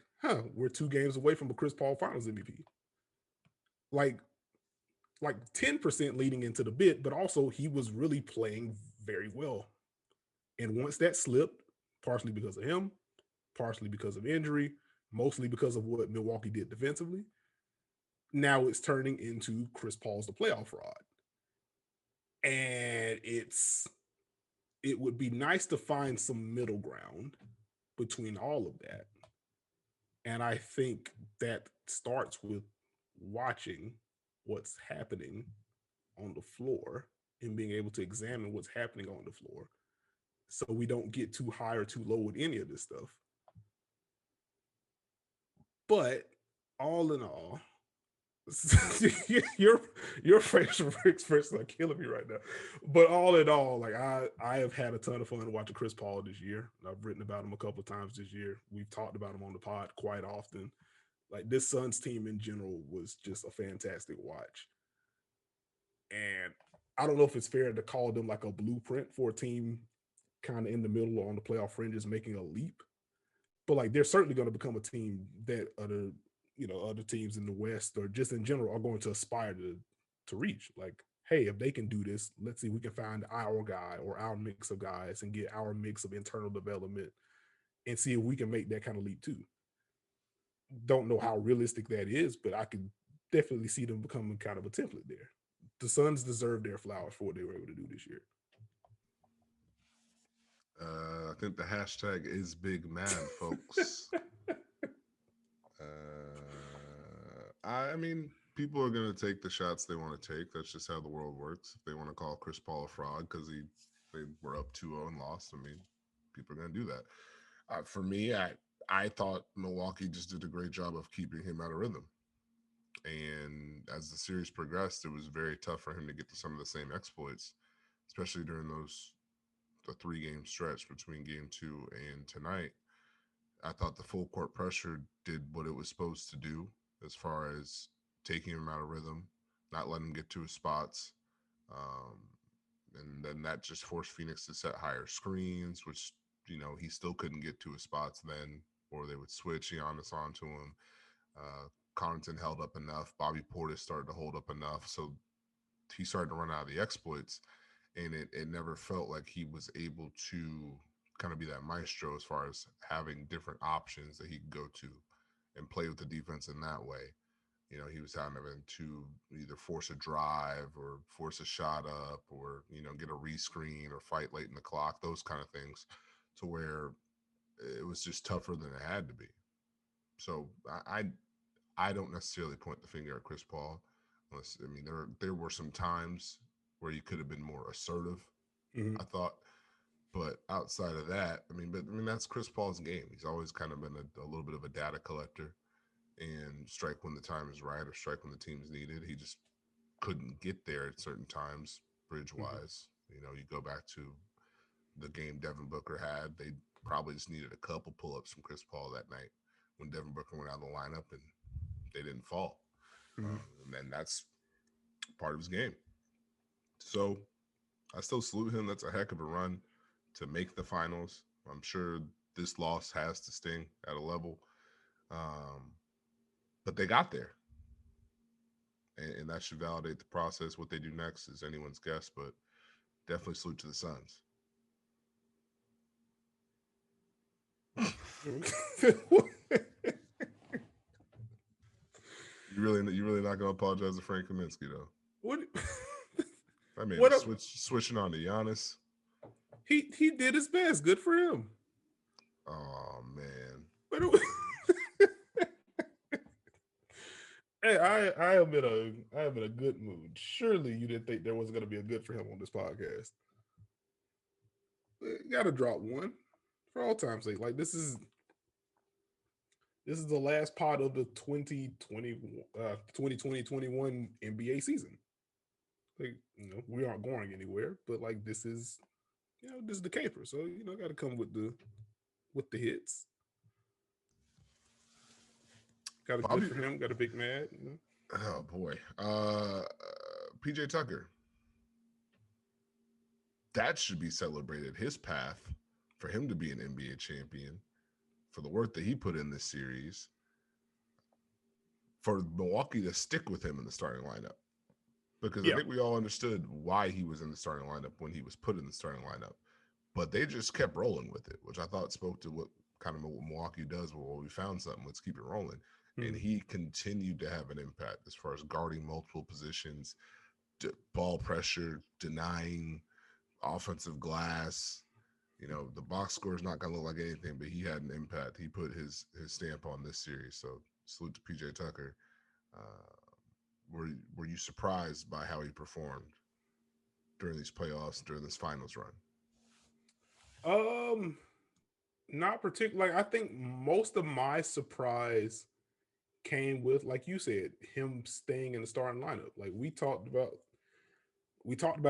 we're 2 games away from a Chris Paul Finals MVP. Like, like 10% leading into the bid, but also he was really playing very well. And once that slipped, partially because of him, partially because of injury, mostly because of what Milwaukee did defensively, now it's turning into Chris Paul's the playoff fraud. And it would be nice to find some middle ground between all of that. And I think that starts with watching what's happening on the floor and being able to examine what's happening on the floor so we don't get too high or too low with any of this stuff. But all in all, your your facial expressions are killing me right now. But all in all, like I have had a ton of fun watching Chris Paul this year. I've written about him a couple of times this year. We've talked about him on the pod quite often. Like this Suns team in general was just a fantastic watch. And I don't know if it's fair to call them like a blueprint for a team kind of in the middle or on the playoff fringes making a leap. But like they're certainly going to become a team that other teams in the West or just in general are going to aspire to reach. Like, hey, if they can do this, let's see if we can find our guy or our mix of guys and get our mix of internal development and see if we can make that kind of leap too. Don't know how realistic that is, but I can definitely see them becoming kind of a template there. The Suns deserve their flowers for what they were able to do this year. I think the hashtag is big man, folks. I mean, people are going to take the shots they want to take. That's just how the world works. If they want to call Chris Paul a fraud because they were up 2-0 and lost, I mean, people are going to do that. For me, I thought Milwaukee just did a great job of keeping him out of rhythm. And as the series progressed, it was very tough for him to get to some of the same exploits, especially during the 3-game stretch between game 2 and tonight. I thought the full court pressure did what it was supposed to do as far as taking him out of rhythm, not letting him get to his spots. Um, and then that just forced Phoenix to set higher screens, which, he still couldn't get to his spots then, or they would switch Giannis onto him. Connaughton held up enough. Bobby Portis started to hold up enough. So he started to run out of the exploits. And it never felt like he was able to kind of be that maestro as far as having different options that he could go to and play with the defense in that way. He was having to either force a drive or force a shot up or, get a rescreen or fight late in the clock, those kind of things, to where it was just tougher than it had to be. So I don't necessarily point the finger at Chris Paul. Unless, there were some times where he could have been more assertive, Mhm. I thought. But outside of that, that's Chris Paul's game. He's always kind of been a little bit of a data collector and strike when the time is right or strike when the team is needed. He just couldn't get there at certain times, bridge Mhm. wise. You go back to the game Devin Booker had, they probably just needed a couple pull ups from Chris Paul that night when Devin Booker went out of the lineup and they didn't fall. Mhm. And then that's part of his game. So I still salute him. That's a heck of a run to make the finals. I'm sure this loss has to sting at a level. Um, but they got there. And that should validate the process. What they do next is anyone's guess, but definitely salute to the Suns. You really not gonna apologize to Frank Kaminsky though. what? I mean, What up? switching on to Giannis. He did his best. Good for him. Oh man, But hey, I am in a good mood. Surely you didn't think there was going to be a good for him on this podcast. You got to drop one for all time's sake. Like this is the last part of the 2020-21 NBA season. Like, we aren't going anywhere, but like this is the caper. So, got to come with the hits. Got a good Bobby. for him, got a big mad, Oh boy, PJ Tucker. That should be celebrated. His path for him to be an NBA champion, for the work that he put in this series, for Milwaukee to stick with him in the starting lineup. Because I Yeah. think we all understood why he was in the starting lineup when he was put in the starting lineup. But they just kept rolling with it, which I thought spoke to what kind of what Milwaukee does. Well, we found something, let's keep it rolling. And Mhm. he continued to have an impact as far as guarding multiple positions, ball pressure, denying offensive glass. The box score is not going to look like anything, but he had an impact. He put his stamp on this series. So salute to PJ Tucker. Uh, were you surprised by how he performed during these playoffs, during this finals run? Um, Not particularly. Like, I think most of my surprise came with, like you said, him staying in the starting lineup. Like we talked about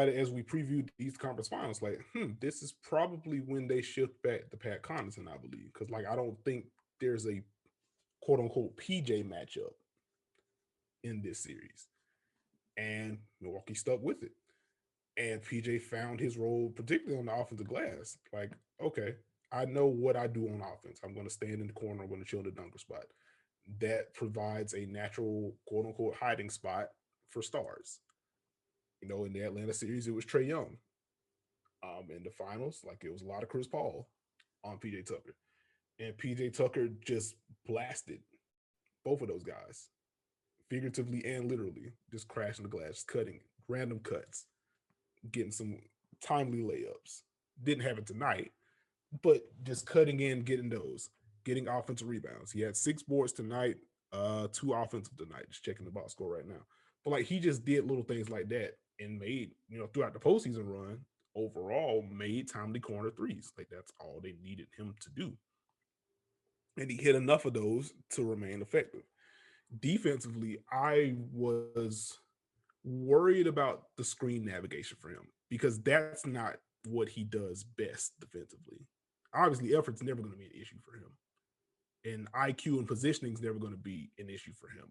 it as we previewed these conference finals. Like, this is probably when they shift back to Pat Connaughton, I believe, because like I don't think there's a quote unquote PJ matchup in this series, and Milwaukee stuck with it. And PJ found his role, particularly on the offensive glass. Like, okay, I know what I do on offense. I'm going to stand in the corner. I'm going to chill in the dunker spot. That provides a natural, quote unquote, hiding spot for stars. In the Atlanta series, it was Trey Young. In the finals, like it was a lot of Chris Paul on PJ Tucker. And PJ Tucker just blasted both of those guys, figuratively and literally, just crashing the glass, cutting random cuts, getting some timely layups. Didn't have it tonight, but just cutting in, getting those, getting offensive rebounds. He had 6 boards tonight, 2 offensive tonight. Just checking the box score right now. But like he just did little things like that and made, throughout the postseason run, overall made timely corner threes. Like that's all they needed him to do. And he hit enough of those to remain effective. Defensively, I was worried about the screen navigation for him because that's not what he does best defensively. Obviously, effort's never going to be an issue for him, and IQ and positioning is never going to be an issue for him.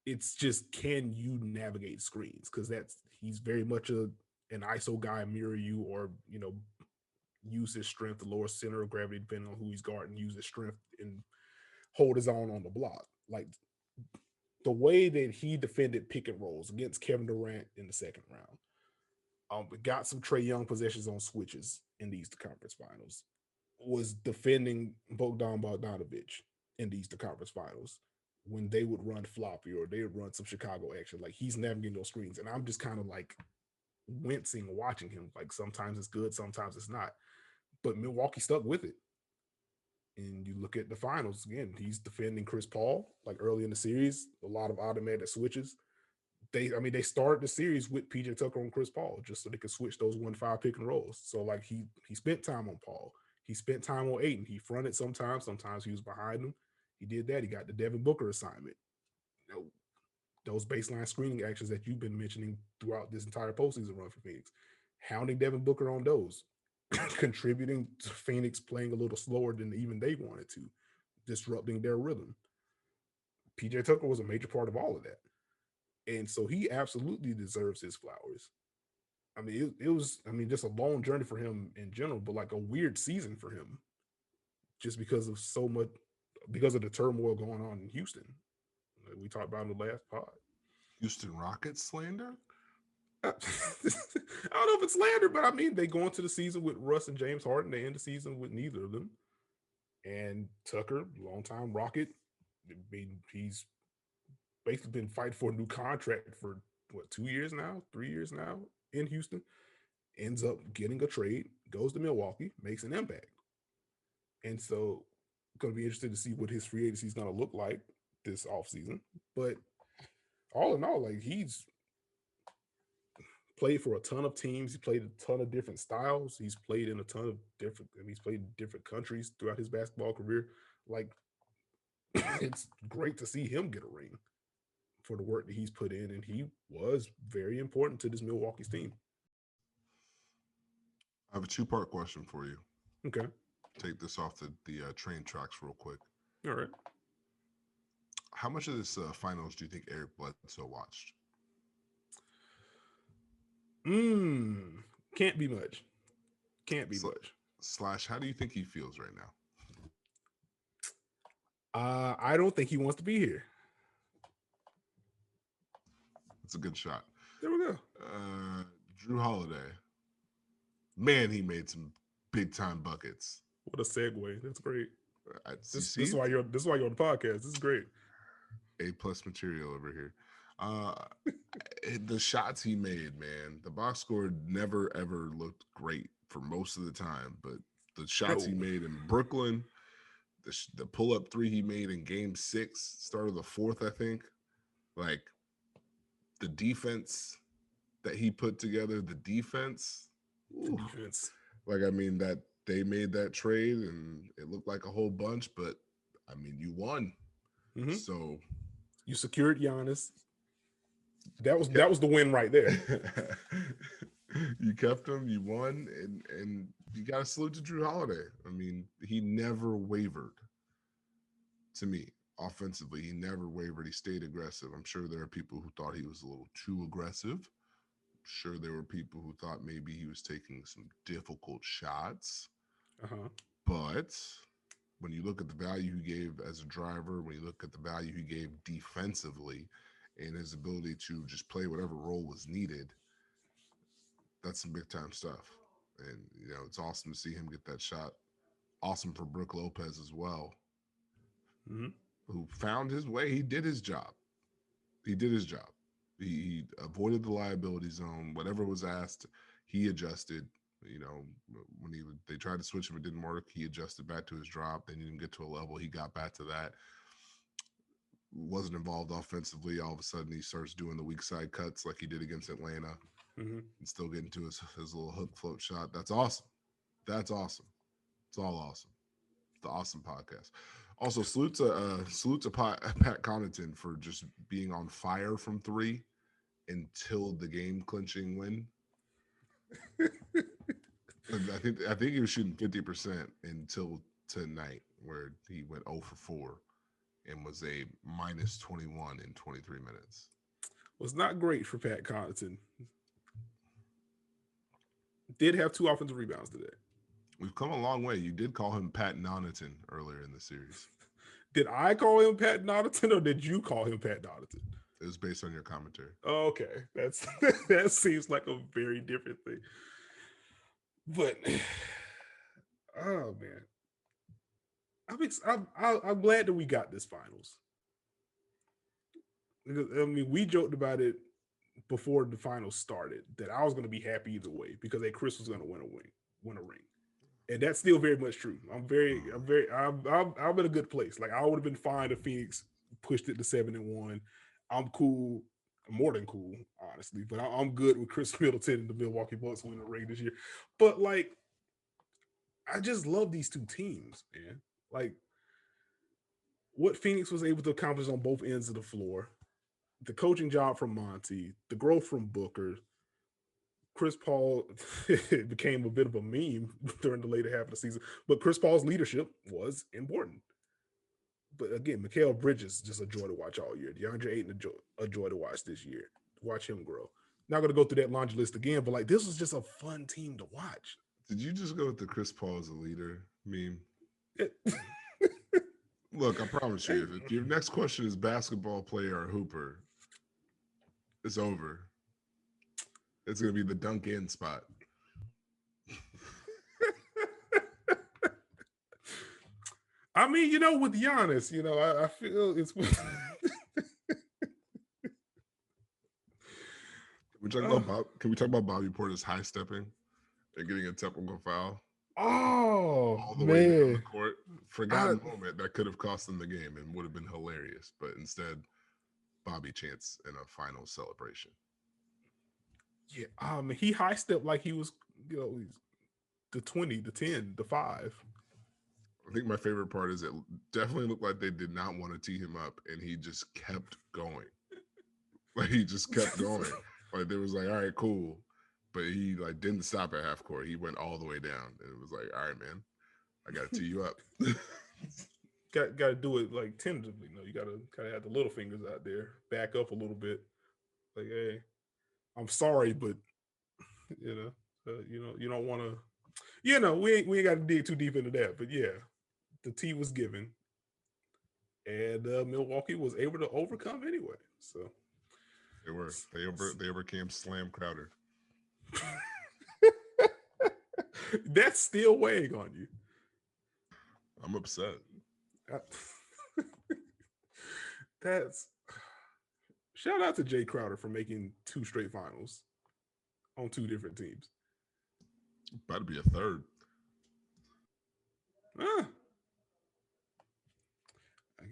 It's just can you navigate screens because he's very much an ISO guy, mirror you, or use his strength, the lower center of gravity, depending on who he's guarding, use his strength and hold his own on the block. Like the way that he defended pick and rolls against Kevin Durant in the second round. Got some Trey Young possessions on switches in the Eastern Conference Finals. Was defending Bogdan Bogdanovic in the Eastern Conference Finals. when they would run floppy or they would run some Chicago action. Like he's navigating those screens, and I'm just kind of like wincing watching him. Like sometimes it's good, sometimes it's not. But Milwaukee stuck with it. And you look at the finals again, he's defending Chris Paul like early in the series, a lot of automatic switches. They started the series with PJ Tucker on Chris Paul just so they could switch those 1-5 pick and rolls. So like he spent time on Paul. He spent time on Ayton. He fronted sometimes he was behind him. He did that. He got the Devin Booker assignment. You know, those baseline screening actions that you've been mentioning throughout this entire postseason run for Phoenix. Hounding Devin Booker on those, contributing to Phoenix playing a little slower than even they wanted to, disrupting their rhythm. PJ Tucker was a major part of all of that. And so he absolutely deserves his flowers. I mean, it was, I mean, just a long journey for him in general, but like a weird season for him just because of so much, because of the turmoil going on in Houston. Like we talked about in the last pod. Houston Rockets slander? I don't know if it's slander, but I mean, they go into the season with Russ and James Harden. They end the season with neither of them. And Tucker, longtime Rocket, I mean, he's basically been fighting for a new contract for what, 2 years now, 3 years now in Houston. Ends up getting a trade, goes to Milwaukee, makes an impact. And so, going to be interested to see what his free agency is going to look like this offseason. But all in all, like he's played for a ton of teams. He played a ton of different styles. He's played in a ton of different, I mean, he's played in different countries throughout his basketball career. Like, it's great to see him get a ring for the work that he's put in. And he was very important to this Milwaukee's team. I have a two-part question for you. Okay. Take this off the train tracks real quick. All right. How much of this finals do you think Eric Bledsoe watched? Can't be much. Can't be much. Slash, how do you think he feels right now? I don't think he wants to be here. It's a good shot. There we go. Drew Holiday. Man, he made some big time buckets. What a segue. That's great. This is why you're on the podcast. This is great. A+ material over here. The shots he made, man. The box score never ever looked great for most of the time, but the shots he made in Brooklyn, the pull up three he made in Game 6, start of the fourth, I think. Like the defense that he put together, the defense. Like, I mean, that they made that trade and it looked like a whole bunch, but I mean, you won. Mm-hmm. So you secured Giannis. That was the win right there. You kept him, you won, and you got to salute to Drew Holiday. I mean, he never wavered. To me, offensively, he never wavered. He stayed aggressive. I'm sure there are people who thought he was a little too aggressive. Sure, there were people who thought maybe he was taking some difficult shots. But when you look at the value he gave as a driver, when you look at the value he gave defensively, and his ability to just play whatever role was needed, that's some big time stuff. And you know, it's awesome to see him get that shot. Awesome for Brook Lopez as well, who found his way. He did his job. He avoided the liability zone. Whatever was asked, he adjusted. You know, when they tried to switch him, it didn't work. He adjusted back to his drop. They didn't get to a level. He got back to that. Wasn't involved offensively. All of a sudden, he starts doing the weak side cuts like he did against Atlanta, and still getting to his little hook float shot. That's awesome. That's awesome. It's all awesome. It's the awesome podcast. Also, salute to Pat Connaughton for just being on fire from three until the game clinching win. I think he was shooting 50% until tonight, where he went 0 for 4 and was a minus 21 in 23 minutes. Was not great for Pat Connaughton. Did have 2 offensive rebounds today. We've come a long way. You did call him Pat Connaughton earlier in the series. Did I call him Pat Connaughton or did you call him Pat Connaughton? It was based on your commentary. Oh, okay. That seems like a very different thing. But, oh, man. I'm glad that we got this finals. I mean, we joked about it before the finals started that I was going to be happy either way because Chris was going to win a ring, and that's still very much true. I'm in a good place. Like I would have been fine if Phoenix pushed it to 7-1. I'm cool, more than cool, honestly. But I'm good with Chris Middleton and the Milwaukee Bucks winning the ring this year. But like, I just love these two teams, man. Like what Phoenix was able to accomplish on both ends of the floor, the coaching job from Monty, the growth from Booker, Chris Paul became a bit of a meme during the later half of the season, but Chris Paul's leadership was important. But again, Mikal Bridges just a joy to watch all year. DeAndre Ayton a joy to watch this year. Watch him grow. Not going to go through that laundry list again, but like this was just a fun team to watch. Did you just go with the Chris Paul as a leader meme? Look, I promise you, if your next question is basketball player or hooper, it's over. It's going to be the dunk in spot. I mean, with Giannis, I feel it's. Can we talk about Bobby Portis high stepping and getting a technical foul? Oh, all the man. way down the court. Forgotten moment that could have cost them the game and would have been hilarious. But instead, Bobby chants in a final celebration. Yeah, he high stepped like he was, the 20, the 10, the 5. I think my favorite part is it definitely looked like they did not want to tee him up, and he just kept going. Like he just kept going. Like they was like, all right, cool. But he like didn't stop at half court. He went all the way down. And it was like, all right, man, I gotta tee you up. got to do it like tentatively. No, you gotta kind of have the little fingers out there, back up a little bit. Like, hey, I'm sorry, but you don't want to. We ain't got to dig too deep into that. But yeah, the tee was given, and Milwaukee was able to overcome anyway. So they overcame Slam Crowder. That's still weighing on you. I'm upset. That's shout out to Jay Crowder for making 2 straight finals on 2 different teams. About to be a third. I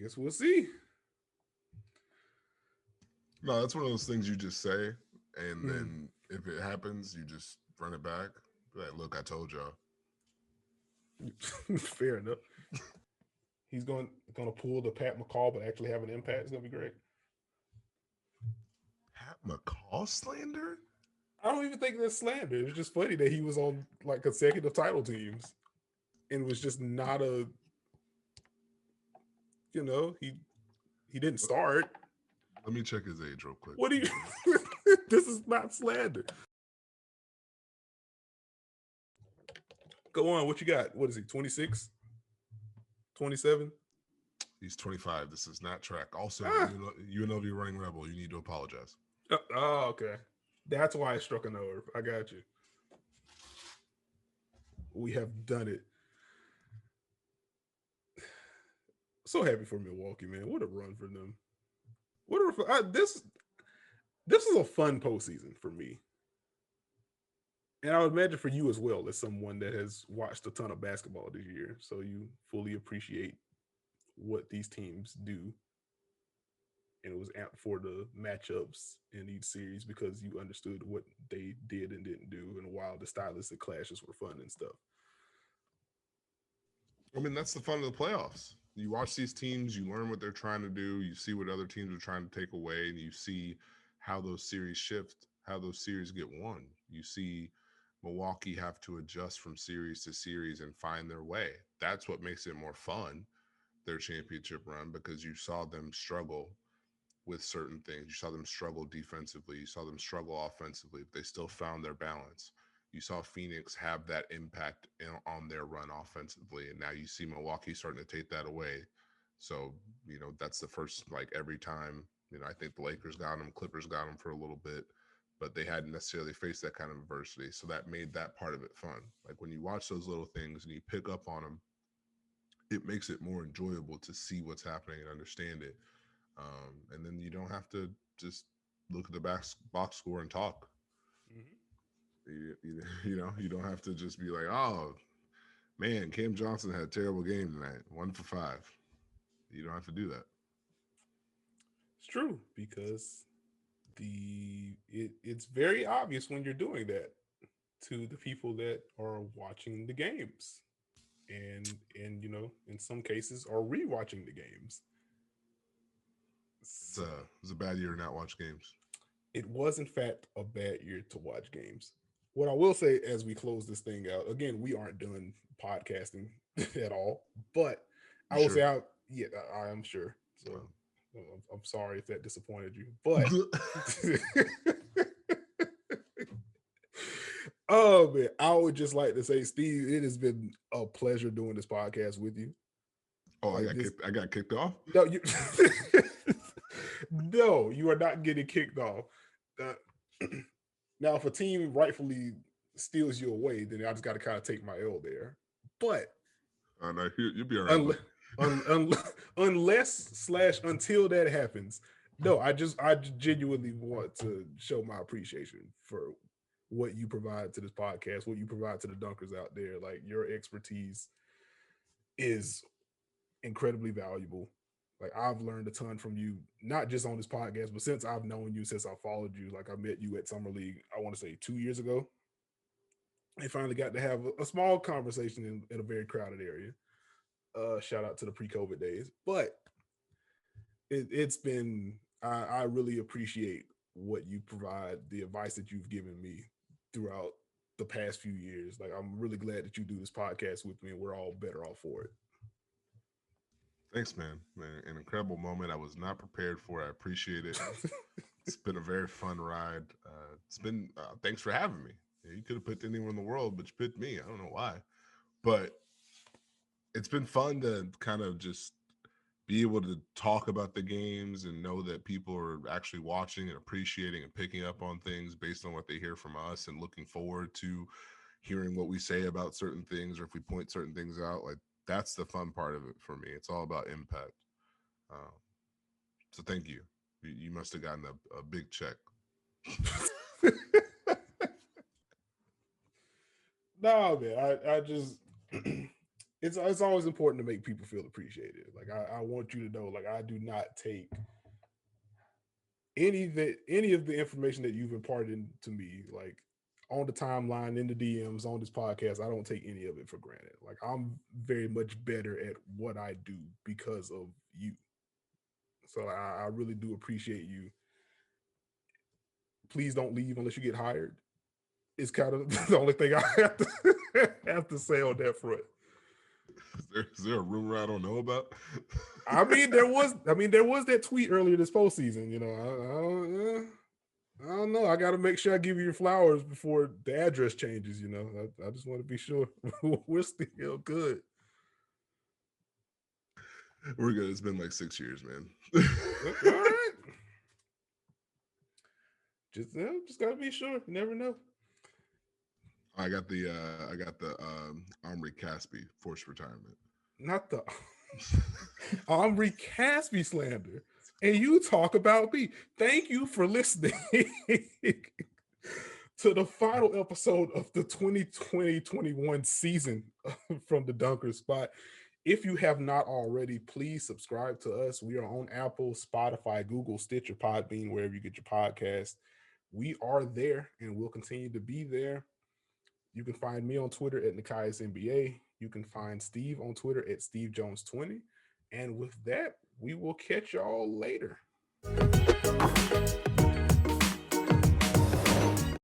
guess we'll see. No, that's one of those things you just say, and then if it happens, you just run it back. Like, look, I told y'all. Fair enough. He's going to pull the Pat McCall, but actually have an impact. It's going to be great. Pat McCall slander? I don't even think that's slander. It's just funny that he was on like consecutive title teams, and was just not a. He didn't start. Let me check his age real quick. What do you? This is not slander. Go on. What you got? What is he? 26? 27? He's 25. This is not track. Also, UNLV running rebel. You need to apologize. Oh, okay. That's why I struck a nerve. I got you. We have done it. So happy for Milwaukee, man. What a run for them. This is a fun postseason for me. And I would imagine for you as well, as someone that has watched a ton of basketball this year. So you fully appreciate what these teams do. And it was amped for the matchups in each series because you understood what they did and didn't do. And while the stylistic clashes were fun and stuff. I mean, that's the fun of the playoffs. You watch these teams, you learn what they're trying to do, you see what other teams are trying to take away, and you see how those series shift, how those series get won. You see Milwaukee have to adjust from series to series and find their way. That's what makes it more fun, their championship run, because you saw them struggle with certain things. You saw them struggle defensively. You saw them struggle offensively, but they still found their balance. You saw Phoenix have that impact on their run offensively, and now you see Milwaukee starting to take that away. So, that's the first, like every time, I think the Lakers got them, Clippers got them for a little bit, but they hadn't necessarily faced that kind of adversity. So that made that part of it fun. Like when you watch those little things and you pick up on them, it makes it more enjoyable to see what's happening and understand it. And then you don't have to just look at the box score and talk. You don't have to just be like, oh man, Cam Johnson had a terrible game tonight, 1 for 5. You don't have to do that. It's true, because it's very obvious when you're doing that to the people that are watching the games, and in some cases are rewatching the games. It's a bad year to not watch games. It was in fact a bad year to watch games. What I will say as we close this thing out, again, we aren't done podcasting at all, but I will say, I am sure. So I'm sorry if that disappointed you, but oh man, I would just like to say, Steve, it has been a pleasure doing this podcast with you. Oh, I got kicked off? No, no, you are not getting kicked off. Now, if a team rightfully steals you away, then I just got to kind of take my L there. But no, you'll be all right. Until that happens, no, I genuinely want to show my appreciation for what you provide to this podcast, what you provide to the Dunkers out there. Like, your expertise is incredibly valuable. Like, I've learned a ton from you, not just on this podcast, but since I've known you, since I followed you. Like, I met you at Summer League, I want to say 2 years ago. I finally got to have a small conversation in a very crowded area. Shout out to the pre-COVID days. But it's been, I really appreciate what you provide, the advice that you've given me throughout the past few years. Like, I'm really glad that you do this podcast with me, and we're all better off for it. Thanks, man. An incredible moment. I was not prepared for. I appreciate it. It's been a very fun ride. It's been thanks for having me. You could have picked anyone in the world, but you picked me. I don't know why, but it's been fun to kind of just be able to talk about the games and know that people are actually watching and appreciating and picking up on things based on what they hear from us, and looking forward to hearing what we say about certain things, or if we point certain things out. Like, that's the fun part of it for me. It's all about impact. So thank you. You must have gotten a big check. No, man. I just it's always important to make people feel appreciated. Like, I want you to know, like, I do not take any of the information that you've imparted to me, like, on the timeline, in the DMs, on this podcast. I don't take any of it for granted. Like, I'm very much better at what I do because of you. So I really do appreciate you. Please don't leave unless you get hired. It's kind of the only thing I have to say on that front. Is there a rumor I don't know about? I mean, there was that tweet earlier this postseason. I don't know. I got to make sure I give you your flowers before the address changes. I just want to be sure we're still good. We're good. It's been like 6 years, man. All right. Just gotta be sure. You never know. I got the Omri Caspi forced retirement. Not the Omri Caspi slander. And you talk about me. Thank you for listening to the final episode of the 2020-21 season from the Dunker Spot. If you have not already, please subscribe to us. We are on Apple, Spotify, Google, Stitcher, Podbean, wherever you get your podcast. We are there, and we'll continue to be there. You can find me on Twitter at Nekias NBA. You can find Steve on Twitter at SteveJones20. And with that, we will catch y'all later.